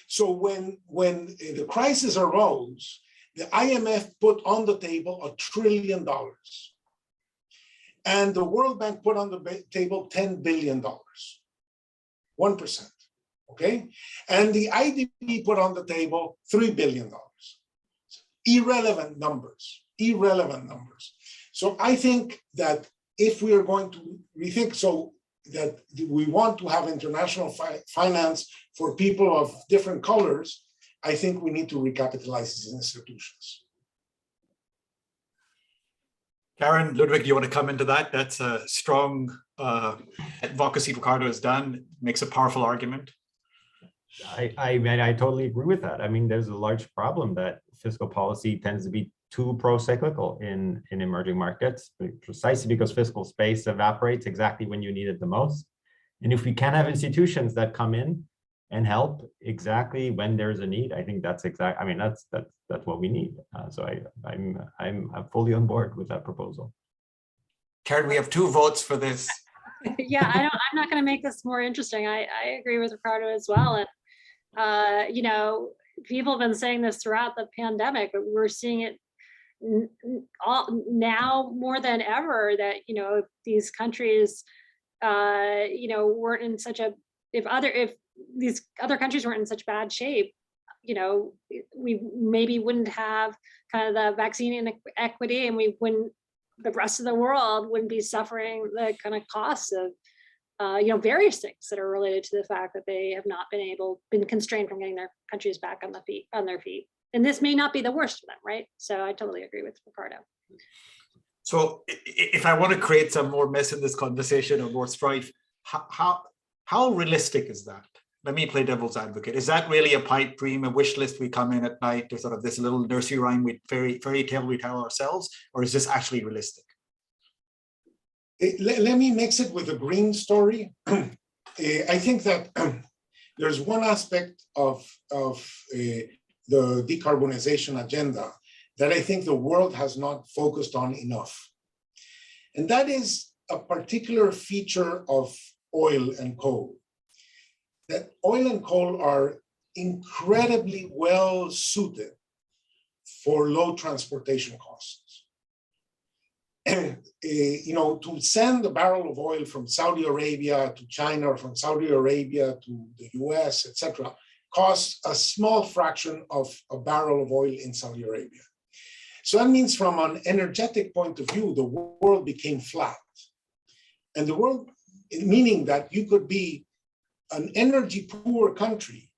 So when the crisis arose, the IMF put on the table $1 trillion. And the World Bank put on the table $10 billion, 1%. Okay, and the IDB put on the table $3 billion. Irrelevant numbers, irrelevant numbers. So I think that if we are going to rethink, so that we want to have international finance for people of different colors, I think we need to recapitalize these institutions. Karen, Ludwig, do you want to come into that? That's a strong advocacy Ricardo has done, makes a powerful argument. I totally agree with that. I mean, there's a large problem that fiscal policy tends to be too pro-cyclical in emerging markets, precisely because fiscal space evaporates exactly when you need it the most. And if we can have institutions that come in and help exactly when there's a need, I think that's exact. I mean, that's what we need. So I'm fully on board with that proposal. Karen, we have 2 votes for this. Yeah, I'm not going to make this more interesting. I agree with Ricardo as well. And you know, people have been saying this throughout the pandemic, but we're seeing it now more than ever that, you know, these countries, you know, weren't in such a, if these other countries weren't in such bad shape, you know, we maybe wouldn't have kind of the vaccine inequity, and we wouldn't, the rest of the world wouldn't be suffering the kind of costs of, you know, various things that are related to the fact that they have not been constrained from getting their countries back on their feet. And this may not be the worst of them, right? So I totally agree with Ricardo. So if I want to create some more mess in this conversation or more strife, how realistic is that? Let me play devil's advocate. Is that really a pipe dream, a wish list we come in at night to sort of this little nursery rhyme with fairy tale we tell ourselves, or is this actually realistic? Let me mix it with a green story. I think that there's one aspect of the decarbonization agenda that I think the world has not focused on enough. And that is a particular feature of oil and coal. That oil and coal are incredibly well suited for low transportation costs. And, you know, to send a barrel of oil from Saudi Arabia to China, or from Saudi Arabia to the US, etc., costs a small fraction of a barrel of oil in Saudi Arabia. So that means from an energetic point of view, the world became flat. And the world, meaning that you could be an energy poor country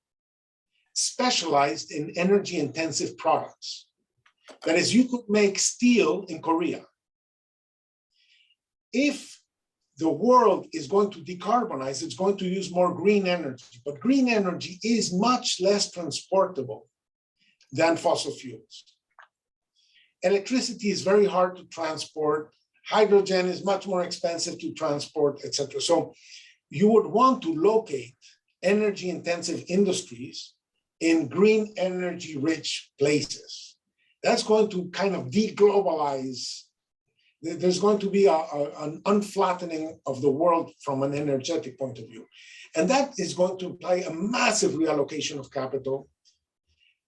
specialized in energy intensive products. That is, you could make steel in Korea. If the world is going to decarbonize, it's going to use more green energy, but green energy is much less transportable than fossil fuels. Electricity is very hard to transport. Hydrogen is much more expensive to transport, etc. So you would want to locate energy intensive industries in green energy rich places. That's going to kind of deglobalize. There's going to be an unflattening of the world from an energetic point of view. And that is going to imply a massive reallocation of capital.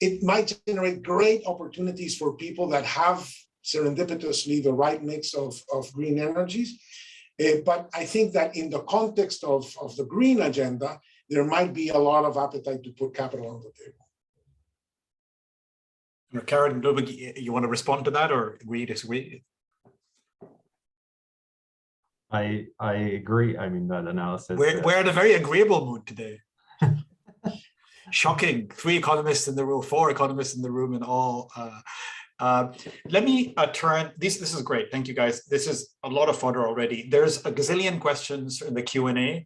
It might generate great opportunities for people that have serendipitously the right mix of green energies. But I think that in the context of the green agenda, there might be a lot of appetite to put capital on the table. Karen, Ludwig, you want to respond to that or agree, disagree? I agree. I mean, that analysis. We're in a very agreeable mood today. Shocking. 3 economists in the room, 4 economists in the room, and all. Let me turn. This is great. Thank you, guys. This is a lot of fodder already. There's a gazillion questions in the Q&A.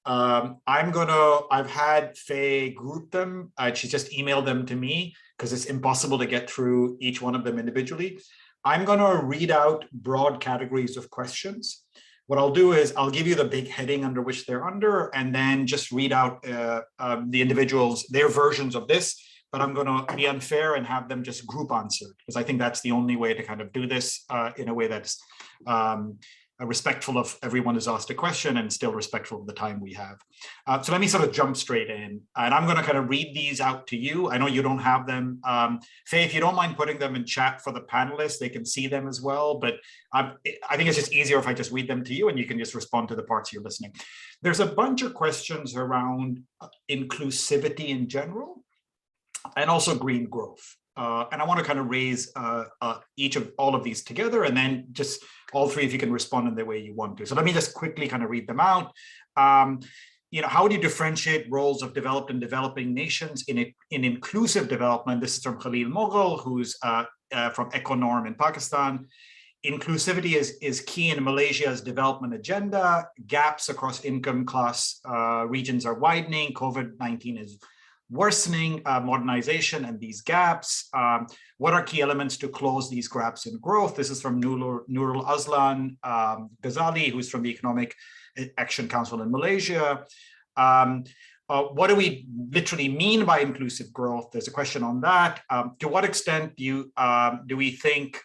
I've had Faye group them. She just emailed them to me because it's impossible to get through each one of them individually. I'm going to read out broad categories of questions. What I'll do is I'll give you the big heading under which they're under, and then just read out the individuals, their versions of this, but I'm going to be unfair and have them just group answered, because I think that's the only way to kind of do this in a way that's respectful of everyone who's asked a question and still respectful of the time we have. So let me sort of jump straight in, and I'm going to kind of read these out to you. I know you don't have them. Faye, if you don't mind putting them in chat for the panelists, they can see them as well, but I think it's just easier if I just read them to you and you can just respond to the parts you're listening. There's a bunch of questions around inclusivity in general and also green growth. And I want to kind of raise all of these together, and then just all 3 if you can respond in the way you want to. So let me just quickly kind of read them out. You know, how would you differentiate roles of developed and developing nations in inclusive development? This is from Khalil Mughal, who's from Econorm in Pakistan. inclusivity is key in Malaysia's development agenda. Gaps across income class regions are widening. COVID-19 is worsening modernization and these gaps. What are key elements to close these gaps in growth? This is from Nurul Azlan Ghazali, who's from the Economic Action Council in Malaysia. What do we literally mean by inclusive growth? There's a question on that. To what extent do we think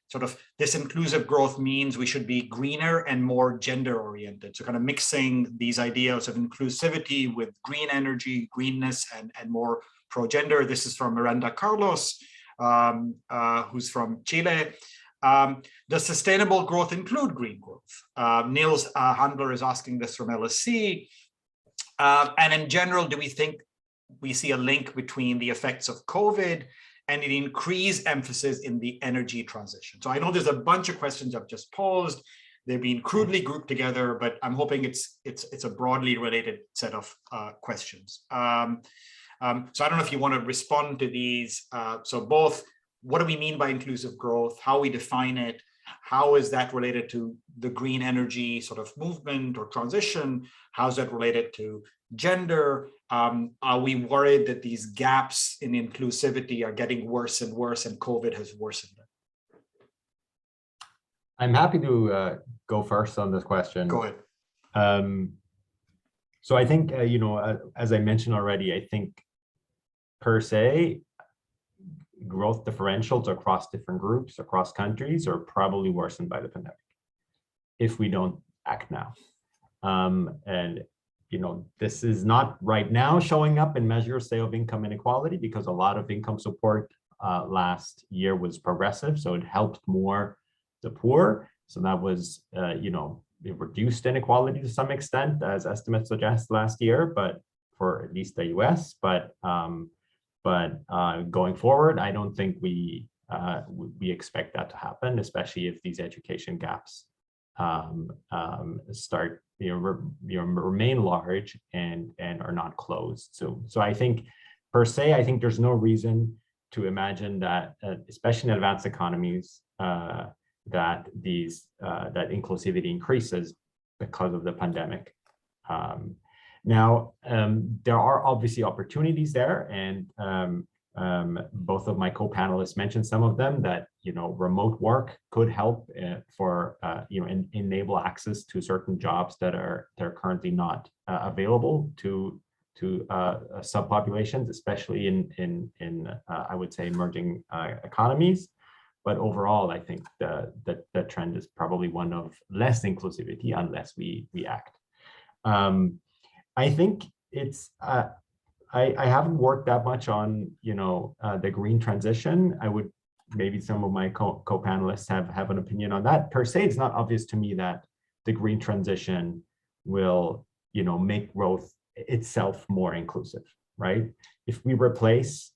sort of this inclusive growth means we should be greener and more gender oriented? So kind of mixing these ideas of inclusivity with green energy, greenness, and more pro-gender. This is from Miranda Carlos, who's from Chile. Does sustainable growth include green growth? Niels Handler is asking this from LSE. And in general, do we think we see a link between the effects of COVID and an increased emphasis in the energy transition? So I know there's a bunch of questions I've just posed. They've been crudely grouped together, but I'm hoping it's a broadly related set of questions. So I don't know if you want to respond to these. So both, what do we mean by inclusive growth? How we define it? How is that related to the green energy sort of movement or transition? How is that related to gender? Are we worried that these gaps in inclusivity are getting worse and worse and COVID has worsened it? I'm happy to go first on this question. Go ahead. So I think, as I mentioned already, I think per se, growth differentials across different groups, across countries are probably worsened by the pandemic if we don't act now. And this is not right now showing up in measures, say, of income inequality, because a lot of income support last year was progressive, so it helped more the poor. So that was, it reduced inequality to some extent, as estimates suggest last year, but for at least the US. But going forward, I don't think we expect that to happen, especially if these education gaps start remain large and are not closed. So I think per se, I think there's no reason to imagine that, especially in advanced economies, that inclusivity increases because of the pandemic. Now, there are obviously opportunities there, and both of my co-panelists mentioned some of them, that remote work could help for enable access to certain jobs that are currently not available to subpopulations, especially in I would say emerging economies. But overall, I think the trend is probably one of less inclusivity unless we act. I think it's I haven't worked that much on the green transition. I would, maybe some of my co-panelists have an opinion on that. Per se, it's not obvious to me that the green transition will make growth itself more inclusive, right? If we replace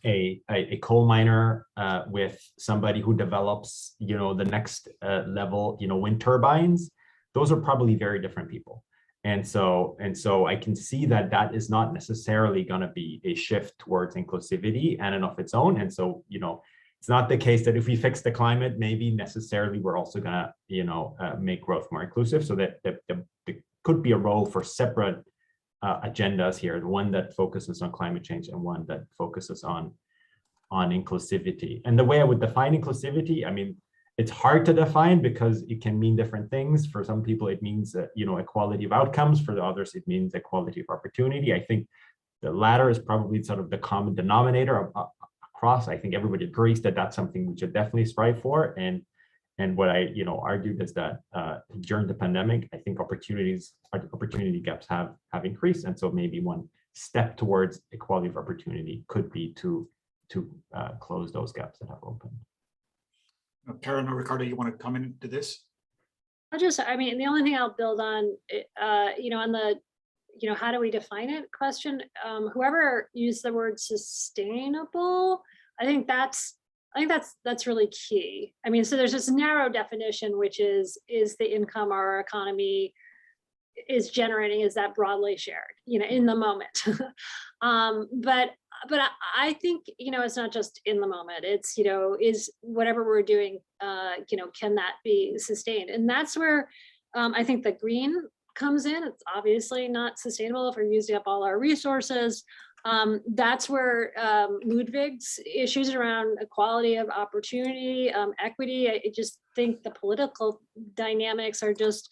a coal miner with somebody who develops the next level wind turbines, those are probably very different people. And so I can see that is not necessarily going to be a shift towards inclusivity and of its own. And so, it's not the case that if we fix the climate, maybe necessarily we're also going to, make growth more inclusive. So that there could be a role for separate agendas here, one that focuses on climate change and one that focuses on inclusivity. And the way I would define inclusivity, I mean, it's hard to define because it can mean different things. For some people, it means equality of outcomes. For the others, it means equality of opportunity. I think the latter is probably sort of the common denominator across. I think everybody agrees that that's something we should definitely strive for. And what I argued is that during the pandemic, I think opportunity gaps have increased, and so maybe one step towards equality of opportunity could be to close those gaps that have opened. Karen or Ricardo, you want to come into this? The only thing I'll build on, on the, how do we define it question, whoever used the word sustainable, I think that's really key. I mean, so there's this narrow definition, which is the income our economy is generating, is that broadly shared, in the moment. But I think, it's not just in the moment. It's, is whatever we're doing, can that be sustained? And that's where I think the green comes in. It's obviously not sustainable if we're using up all our resources. That's where Ludwig's issues around equality of opportunity, equity. I just think the political dynamics are just,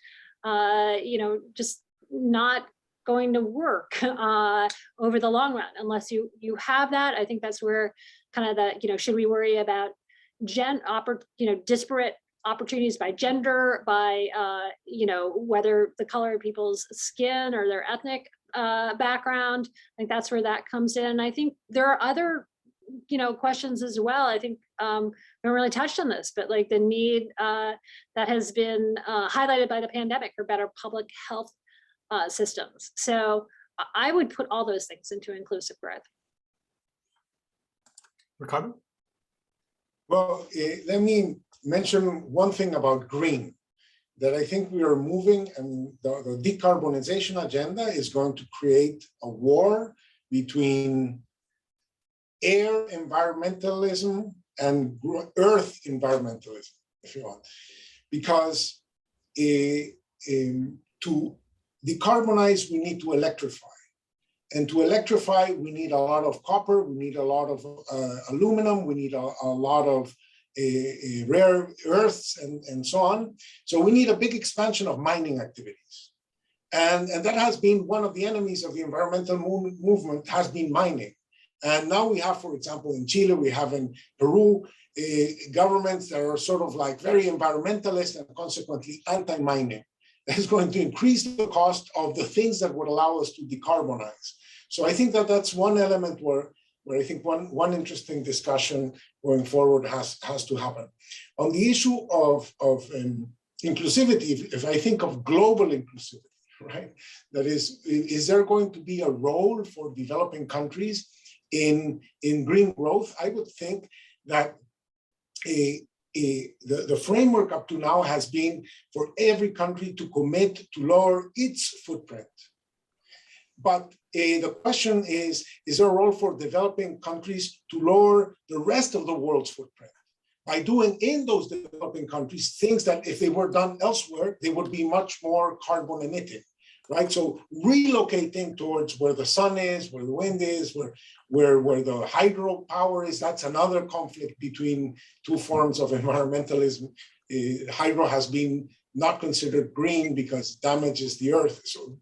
just not going to work over the long run unless you have that. I think that's where kind of the, should we worry about disparate opportunities by gender, by whether the color of people's skin or their ethnic background. I think that's where that comes in. I think there are other questions as well. I think we haven't really touched on this, but like the need that has been highlighted by the pandemic for better public health systems. So I would put all those things into inclusive growth. Ricardo? Well, let me mention one thing about green, that I think we are moving, and the decarbonization agenda is going to create a war between air environmentalism and earth environmentalism, if you want, because to decarbonize, we need to electrify. And to electrify, we need a lot of copper, we need a lot of aluminum, we need a lot of rare earths and so on. So we need a big expansion of mining activities. And that has been one of the enemies of the environmental movement, has been mining. And now we have, for example, in Chile, we have in Peru, governments that are sort of like very environmentalist and consequently anti-mining. That is going to increase the cost of the things that would allow us to decarbonize. So I think that that's one element where I think one interesting discussion going forward has to happen. On the issue of inclusivity, if I think of global inclusivity, right? That is there going to be a role for developing countries in green growth? I would think that the framework up to now has been for every country to commit to lower its footprint. But the question is there a role for developing countries to lower the rest of the world's footprint by doing in those developing countries things that if they were done elsewhere, they would be much more carbon emitting, right? So relocating towards where the sun is, where the wind is, where the hydropower is, that's another conflict between two forms of environmentalism. Hydro has been not considered green because it damages the earth. So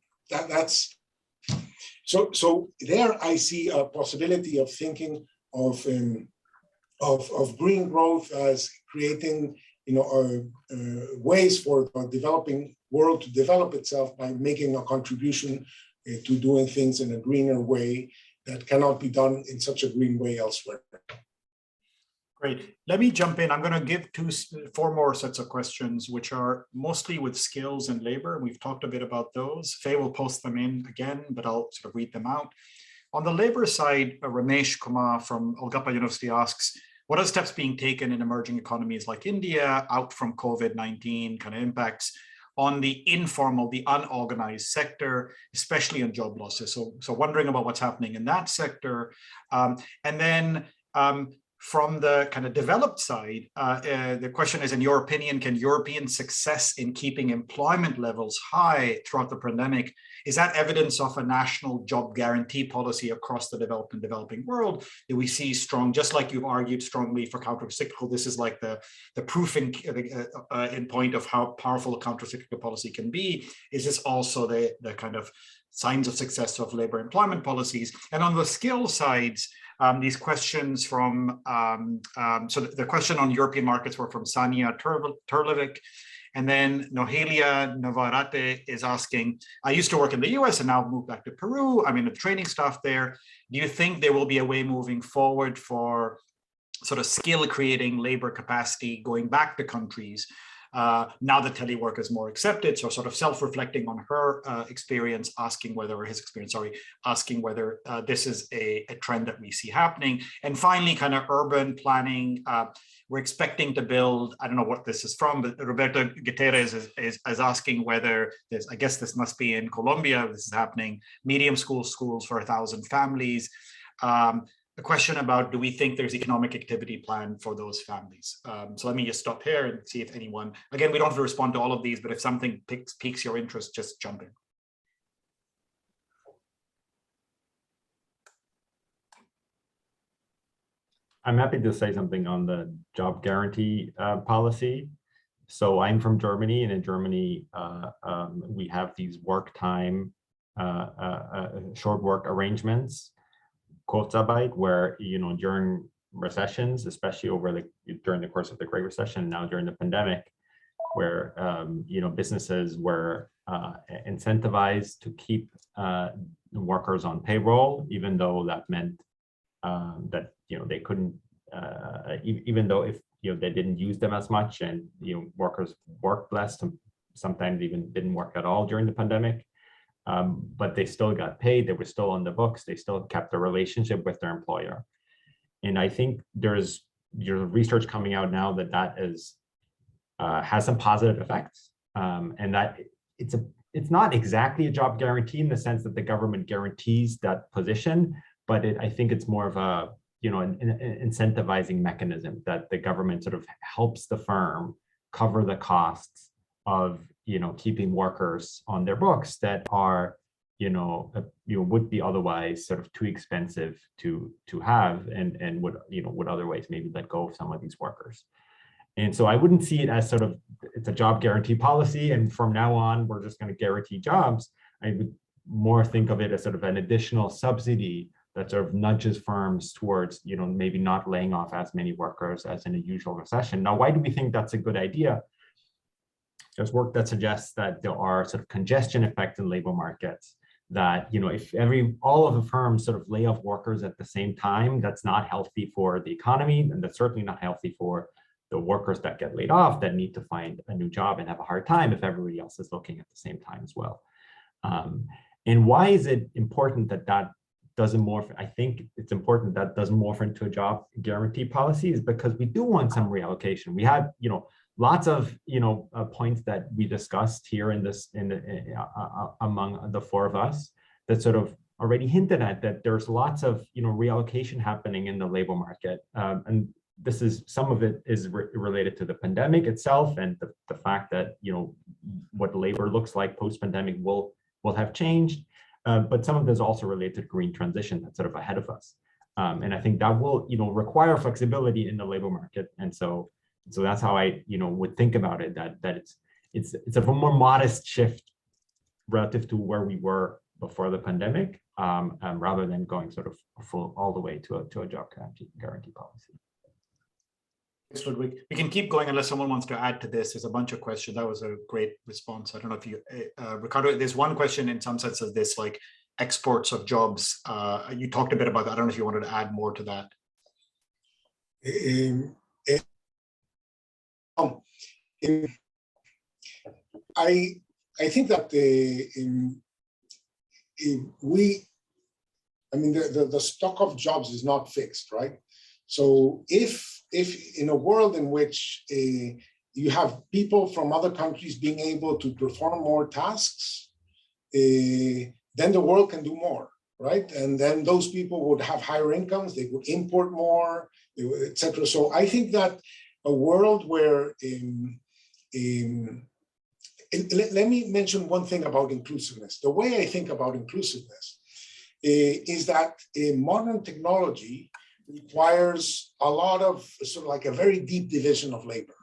so there I see a possibility of thinking of green growth as creating ways for the developing world to develop itself by making a contribution to doing things in a greener way that cannot be done in such a green way elsewhere. Great. Let me jump in. I'm going to give four more sets of questions, which are mostly with skills and labor. We've talked a bit about those. Faye will post them in again, but I'll sort of read them out. On the labor side, Ramesh Kumar from Algappa University asks, what are steps being taken in emerging economies like India out from COVID-19 kind of impacts on the informal, the unorganized sector, especially on job losses? So wondering about what's happening in that sector. And then from the kind of developed side, the question is, in your opinion, can European success in keeping employment levels high throughout the pandemic, is that evidence of a national job guarantee policy across the developed and developing world? Do we see strong, just like you've argued strongly for countercyclical, this is like the proof in point of how powerful a countercyclical policy can be. Is this also the kind of signs of success of labor employment policies? And on the skill sides, these questions from, so the question on European markets were from Sania Turlovic, and then Nohelia Navarrete is asking, I used to work in the US and now moved back to Peru. I'm in the training staff there. Do you think there will be a way moving forward for sort of skill creating labor capacity going back to countries Now that telework is more accepted, so sort of self-reflecting on her experience, asking whether, or his experience, sorry, asking whether this is a trend that we see happening. And finally, kind of urban planning. We're expecting to build, I don't know what this is from, but Roberto Guterres is asking whether there's, I guess this must be in Colombia, this is happening, medium schools for 1,000 families. The question about, do we think there's economic activity plan for those families? So let me just stop here and see if anyone, again, we don't have to respond to all of these, but if something piques your interest, just jump in. I'm happy to say something on the job guarantee policy. So I'm from Germany, and in Germany, we have these work time, short work arrangements, Kurzarbeit, where, you know, during recessions, especially during the course of the Great Recession, and now during the pandemic, where, you know, businesses were incentivized to keep workers on payroll, even though that meant that, you know, they couldn't, even though if, you know, they didn't use them as much, and, you know, workers worked less, sometimes even didn't work at all during the pandemic, but they still got paid, they were still on the books, they still kept a relationship with their employer. And I think there's research coming out now that is has some positive effects, and that it's not exactly a job guarantee in the sense that the government guarantees that position, but I think it's more of a, you know, an incentivizing mechanism that the government sort of helps the firm cover the costs of, you know, keeping workers on their books that are, you know, would be otherwise sort of too expensive to have, and would otherwise maybe let go of some of these workers. And so I wouldn't see it as sort of, it's a job guarantee policy, and from now on we're just going to guarantee jobs. I would more think of it as sort of an additional subsidy that sort of nudges firms towards, you know, maybe not laying off as many workers as in a usual recession. Now, why do we think that's a good idea? There's work that suggests that there are sort of congestion effects in labor markets, that, you know, if all of the firms sort of lay off workers at the same time, that's not healthy for the economy, and that's certainly not healthy for the workers that get laid off, that need to find a new job and have a hard time if everybody else is looking at the same time as well. And why is it important that doesn't morph? I think it's important that doesn't morph into a job guarantee policy, is because we do want some reallocation. We had, you know, lots of, you know, points that we discussed here among the four of us that sort of already hinted at that there's lots of, you know, reallocation happening in the labor market, and this is, some of it is related to the pandemic itself, and the fact that, you know, what labor looks like post-pandemic will have changed. But some of this is also related to green transition that's sort of ahead of us. And I think that will, you know, require flexibility in the labor market. And so that's how I, you know, would think about it, that it's a more modest shift relative to where we were before the pandemic, rather than going sort of all the way to a job guarantee policy. Thanks, Ludwig. We can keep going unless someone wants to add to this. There's a bunch of questions. That was a great response. I don't know if you, Ricardo, there's one question in some sense of this, like exports of jobs. You talked a bit about that. I don't know if you wanted to add more to that. I think that the stock of jobs is not fixed, right? So if in a world in which you have people from other countries being able to perform more tasks, then the world can do more, right? And then those people would have higher incomes, they would import more, etc. So I think that a world where, let me mention one thing about inclusiveness. The way I think about inclusiveness is that modern technology requires a lot of sort of like a very deep division of labor.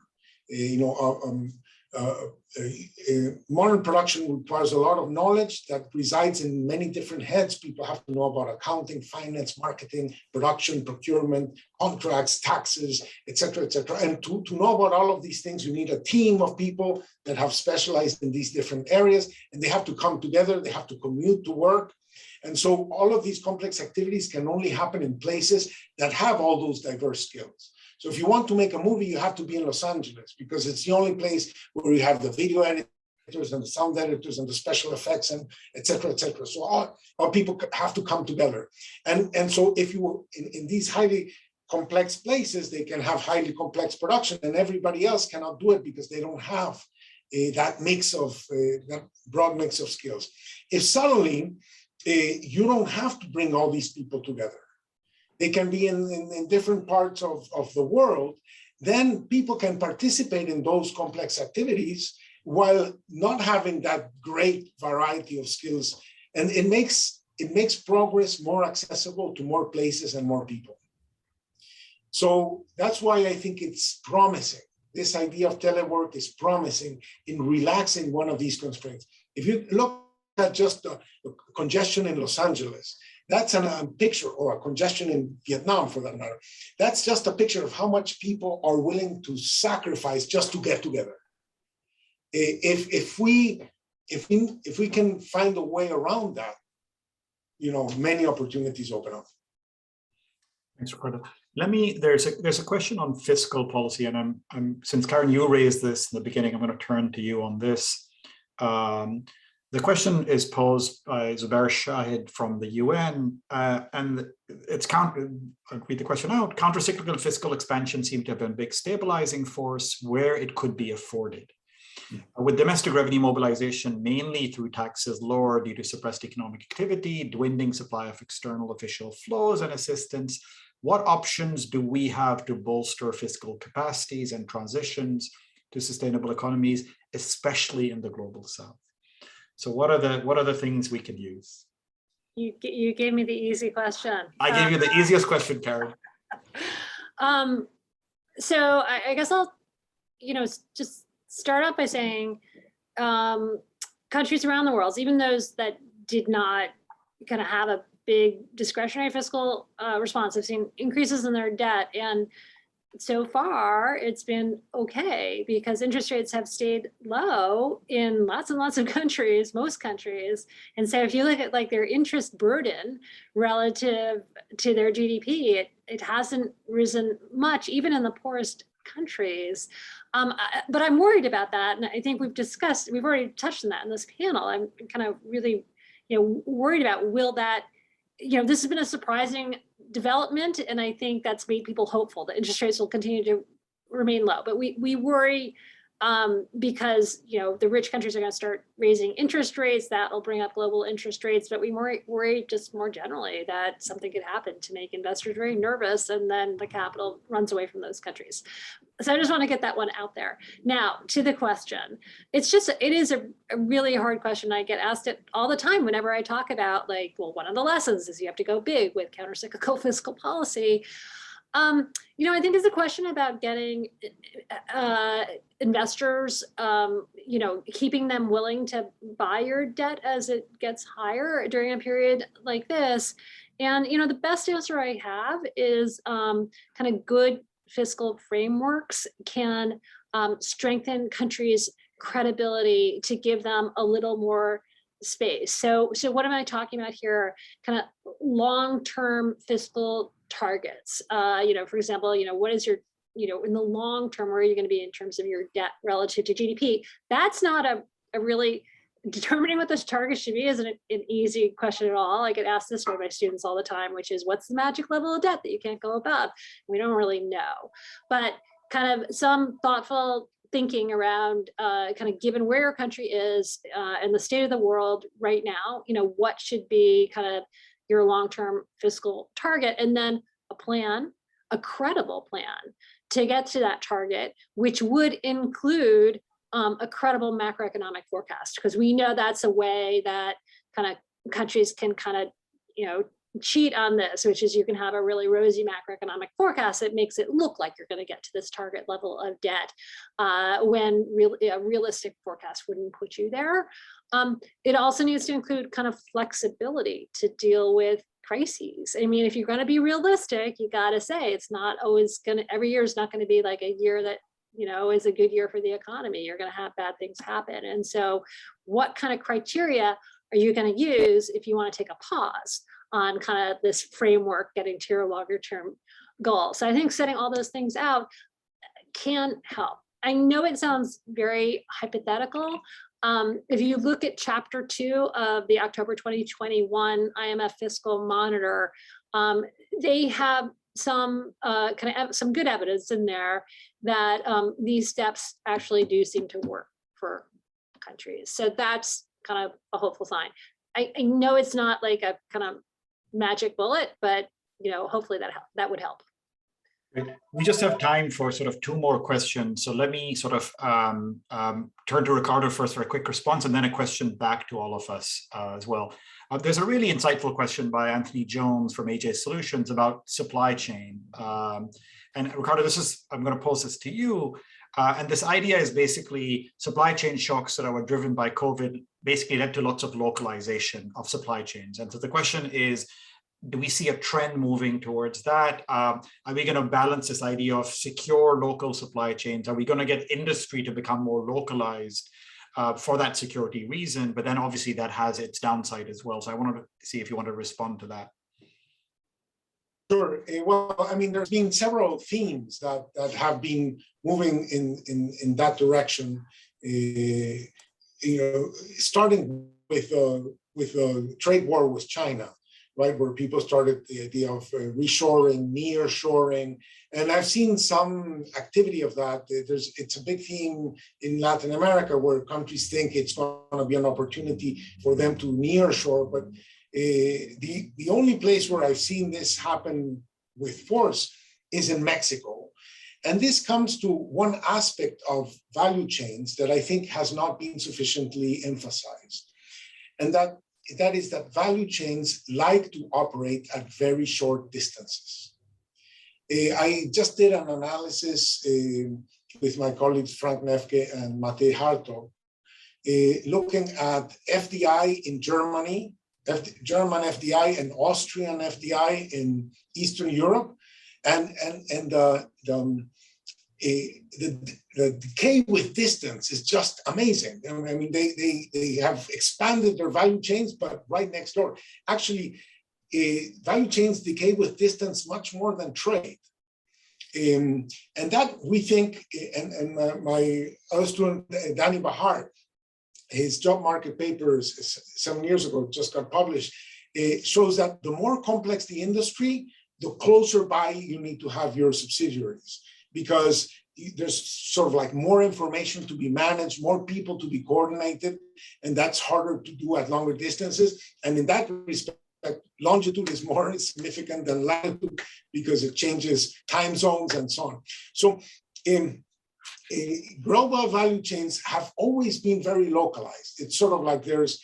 Modern production requires a lot of knowledge that resides in many different heads. People have to know about accounting, finance, marketing, production, procurement, contracts, taxes, etc., etc. And to know about all of these things, you need a team of people that have specialized in these different areas, and they have to come together, they have to commute to work. And so all of these complex activities can only happen in places that have all those diverse skills. So if you want to make a movie, you have to be in Los Angeles because it's the only place where you have the video editors and the sound editors and the special effects and et cetera, et cetera. So all people have to come together. And so if you were in these highly complex places, they can have highly complex production and everybody else cannot do it because they don't have that broad mix of skills. If suddenly you don't have to bring all these people together, they can be in different parts of the world, then people can participate in those complex activities while not having that great variety of skills. And it makes progress more accessible to more places and more people. So that's why I think it's promising. This idea of telework is promising in relaxing one of these constraints. If you look at just the congestion in Los Angeles, that's a picture, or a congestion in Vietnam for that matter. That's just a picture of how much people are willing to sacrifice just to get together. If we can find a way around that, many opportunities open up. Thanks, Ricardo. There's a question on fiscal policy, and since Karen, you raised this in the beginning, I'm going to turn to you on this. The question is posed by Zubair Shahid from the UN, and I'll read the question out. Countercyclical fiscal expansion seemed to have been a big stabilizing force where it could be afforded. With domestic revenue mobilization mainly through taxes lower due to suppressed economic activity, dwindling supply of external official flows and assistance, what options do we have to bolster fiscal capacities and transitions to sustainable economies, especially in the global South? So what are the things we could use? You gave me the easy question. I gave you the easiest question, Karen. So I guess I'll, just start out by saying countries around the world, even those that did not kind of have a big discretionary fiscal response, have seen increases in their debt. And so far, it's been okay because interest rates have stayed low in lots and lots of countries, most countries. And so if you look at their interest burden relative to their GDP, it hasn't risen much, even in the poorest countries. But I'm worried about that. And I think we've already touched on that in this panel. I'm kind of really, worried about will that, this has been a surprising development, and I think that's made people hopeful that interest rates will continue to remain low. But we worry because the rich countries are going to start raising interest rates. That will bring up global interest rates. But we worry just more generally that something could happen to make investors very nervous, and then the capital runs away from those countries. So I just want to get that one out there. Now to the question, it is a really hard question. I get asked it all the time whenever I talk about one of the lessons is you have to go big with countercyclical fiscal policy. I think it's a question about getting investors, keeping them willing to buy your debt as it gets higher during a period like this. And, the best answer I have is kind of good fiscal frameworks can strengthen countries' credibility to give them a little more space. So what am I talking about here? Kind of long-term fiscal targets. For example, what is your, in the long term, where are you going to be in terms of your debt relative to GDP? That's not a really, determining what those targets should be isn't an easy question at all. I get asked this by my students all the time, which is what's the magic level of debt that you can't go above? We don't really know, but kind of some thoughtful thinking around kind of given where your country is and the state of the world right now, what should be kind of your long-term fiscal target, and then a credible plan to get to that target, which would include a credible macroeconomic forecast, because we know that's a way that kind of countries can kind of, cheat on this, which is you can have a really rosy macroeconomic forecast that makes it look like you're going to get to this target level of debt when a realistic forecast wouldn't put you there. It also needs to include kind of flexibility to deal with crises. I mean, if you're going to be realistic, you got to say it's not always going to, every year is not going to be like a year that, is a good year for the economy. You're going to have bad things happen. And so what kind of criteria are you going to use if you want to take a pause on kind of this framework getting to your longer term goal. So I think setting all those things out can help. I know it sounds very hypothetical. If you look at chapter 2 of the October 2021 IMF Fiscal Monitor, they have some some good evidence in there that these steps actually do seem to work for countries. So that's kind of a hopeful sign. I know it's not like a kind of magic bullet, but hopefully that would help. Great. We just have time for sort of 2 more questions. So let me sort of turn to Ricardo first for a quick response, and then a question back to all of us as well. There's a really insightful question by Anthony Jones from AJ Solutions about supply chain. And Ricardo, I'm going to pose this to you. And this idea is basically supply chain shocks that were driven by COVID basically led to lots of localization of supply chains. And so the question is, do we see a trend moving towards that? Are we going to balance this idea of secure local supply chains? Are we going to get industry to become more localized for that security reason? But then obviously that has its downside as well. So I wanted to see if you want to respond to that. Sure. Well, I mean, there's been several themes that have been moving in that direction. Starting with the trade war with China, right, where people started the idea of reshoring, nearshoring, and I've seen some activity of that. It's a big theme in Latin America, where countries think it's going to be an opportunity for them to nearshore, but the only place where I've seen this happen with force is in Mexico. And this comes to one aspect of value chains that I think has not been sufficiently emphasized. And that is that value chains like to operate at very short distances. I just did an analysis with my colleagues Frank Nefke and Mate Hartog, looking at FDI in Germany, German FDI and Austrian FDI in Eastern Europe, and the decay with distance is just amazing. I mean, they have expanded their value chains, but right next door, actually, value chains decay with distance much more than trade. And that we think, and my other student, Danny Bahar, his job market papers 7 years ago just got published, shows that the more complex the industry, the closer by you need to have your subsidiaries, because there's sort of like more information to be managed, more people to be coordinated, and that's harder to do at longer distances. And in that respect, longitude is more significant than latitude because it changes time zones and so on. So global value chains have always been very localized. It's sort of like there's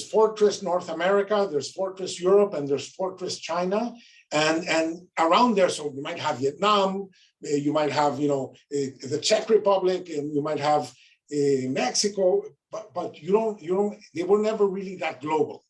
Fortress North America, there's Fortress Europe, and there's Fortress China. And around there, so you might have Vietnam, you might have, the Czech Republic, and you might have Mexico, but they were never really that global.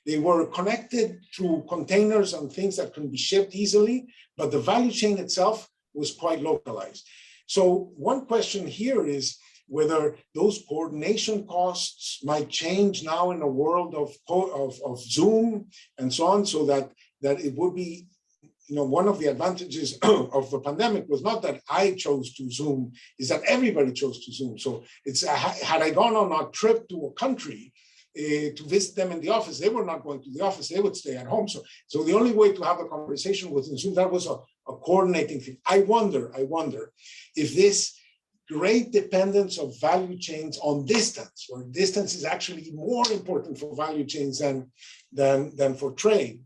They were connected through containers and things that can be shipped easily, but the value chain itself was quite localized. So one question here is whether those coordination costs might change now in a world of Zoom and so on, so that it would be, one of the advantages of the pandemic was not that I chose to Zoom, is that everybody chose to Zoom. So it's, had I gone on a trip to a country to visit them in the office, they were not going to the office, they would stay at home. So the only way to have a conversation was in Zoom. That was a coordinating thing. I wonder if this great dependence of value chains on distance, or distance is actually more important for value chains than for trade,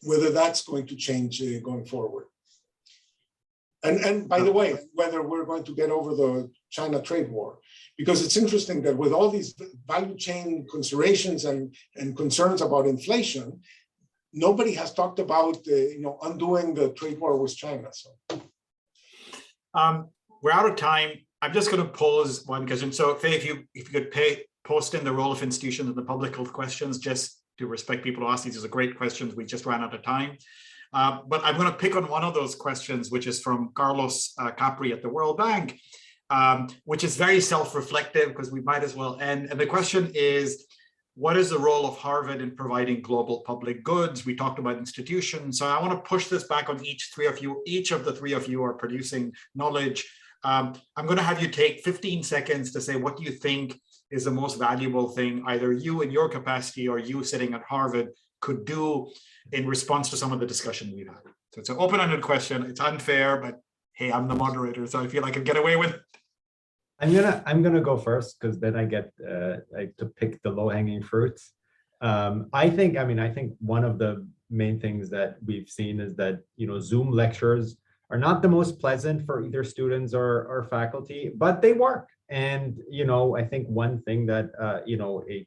whether that's going to change going forward. And by the way, whether we're going to get over the China trade war, because it's interesting that with all these value chain considerations and concerns about inflation, nobody has talked about undoing the trade war with China. So we're out of time. I'm just going to pose one question. So Faye, if you could post in the role of institutions and the public health questions, just to respect people who ask these are great questions. We just ran out of time. But I'm going to pick on one of those questions, which is from Carlos Capri at the World Bank, which is very self-reflective because we might as well end. And the question is, what is the role of Harvard in providing global public goods? We talked about institutions. So I want to push this back on each three of you. Each of the three of you are producing knowledge. I'm going to have you take 15 seconds to say what you think is the most valuable thing either you in your capacity or you sitting at Harvard could do in response to some of the discussion we've had. So it's an open-ended question. It's unfair, but hey, I'm the moderator, so I feel I can get away with it. I'm gonna go first because then I get to pick the low-hanging fruits. I think one of the main things that we've seen is that Zoom lectures are not the most pleasant for either students or faculty, but they work. And I think one thing that a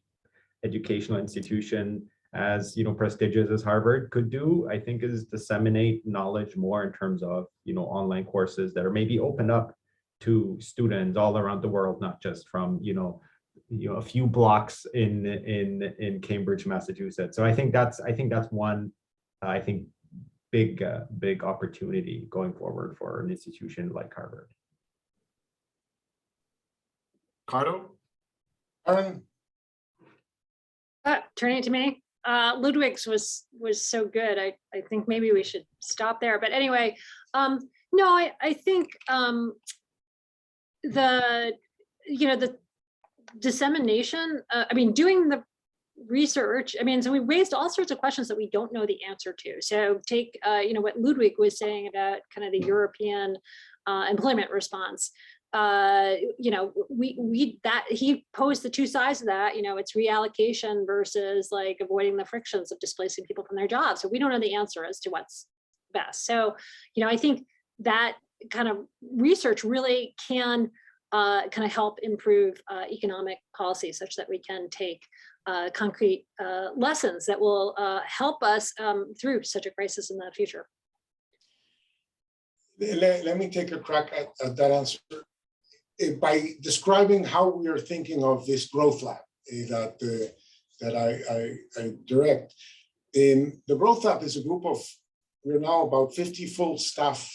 educational institution as prestigious as Harvard could do, I think, is disseminate knowledge more in terms of online courses that are maybe opened up to students all around the world, not just from a few blocks in Cambridge, Massachusetts. So I think that's one big opportunity going forward for an institution like Harvard. Ricardo? Karen? Turning it to me. Ludwig's was so good. I think maybe we should stop there. But anyway, no, I think the dissemination, doing the research, so we raised all sorts of questions that we don't know the answer to. So take what Ludwig was saying about kind of the European employment response. He posed the two sides of that. It's reallocation versus like avoiding the frictions of displacing people from their jobs. So we don't know the answer as to what's best. So I think that kind of research really can kind of help improve economic policy such that we can take concrete lessons that will help us through such a crisis in the future. Let me take a crack at that answer by describing how we are thinking of this growth lab that I direct. The growth lab is a group of, we're now about 50 full staff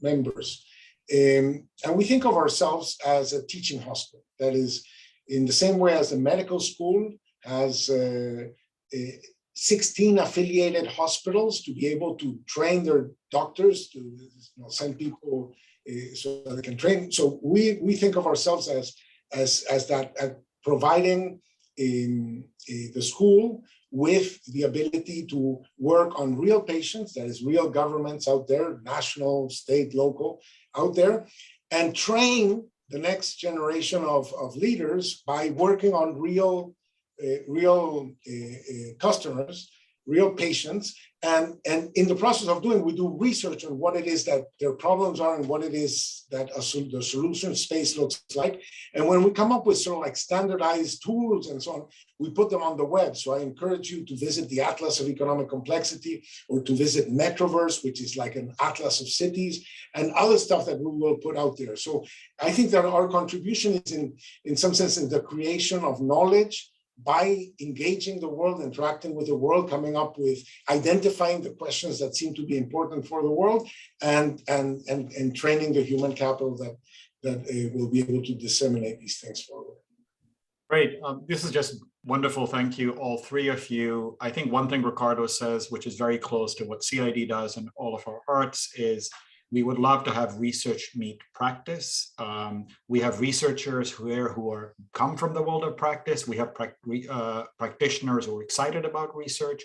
members. And we think of ourselves as a teaching hospital. That is, in the same way as a medical school has 16 affiliated hospitals to be able to train their doctors, to send people so they can train. So we think of ourselves as that, providing the school with the ability to work on real patients, that is real governments out there, national, state, local, out there, and train the next generation of leaders by working on real customers, real patients, and in the process of doing, we do research on what it is that their problems are and what it is that the solution space looks like. And when we come up with sort of like standardized tools and so on, we put them on the web. So I encourage you to visit the Atlas of Economic Complexity or to visit Metroverse, which is like an atlas of cities, and other stuff that we will put out there. So I think that our contribution is in some sense in the creation of knowledge, by engaging the world, interacting with the world, coming up with identifying the questions that seem to be important for the world, and training the human capital that will be able to disseminate these things forward. Great. This is just wonderful. Thank you, all three of you. I think one thing Ricardo says, which is very close to what CID does and all of our arts, is we would love to have research meet practice. We have researchers who come from the world of practice. We have practitioners who are excited about research.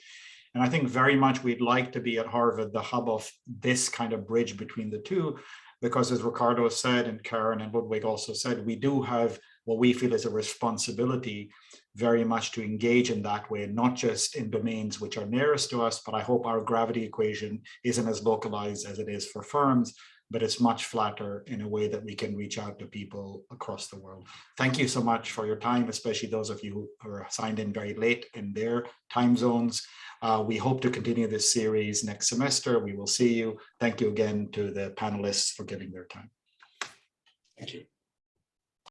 And I think very much we'd like to be at Harvard the hub of this kind of bridge between the two, because as Ricardo said, and Karen and Ludwig also said, we do have what we feel is a responsibility very much to engage in that way, not just in domains which are nearest to us, but I hope our gravity equation isn't as localized as it is for firms, but it's much flatter in a way that we can reach out to people across the world. Thank you so much for your time, especially those of you who are signed in very late in their time zones. We hope to continue this series next semester. We will see you. Thank you again to the panelists for giving their time. Thank you.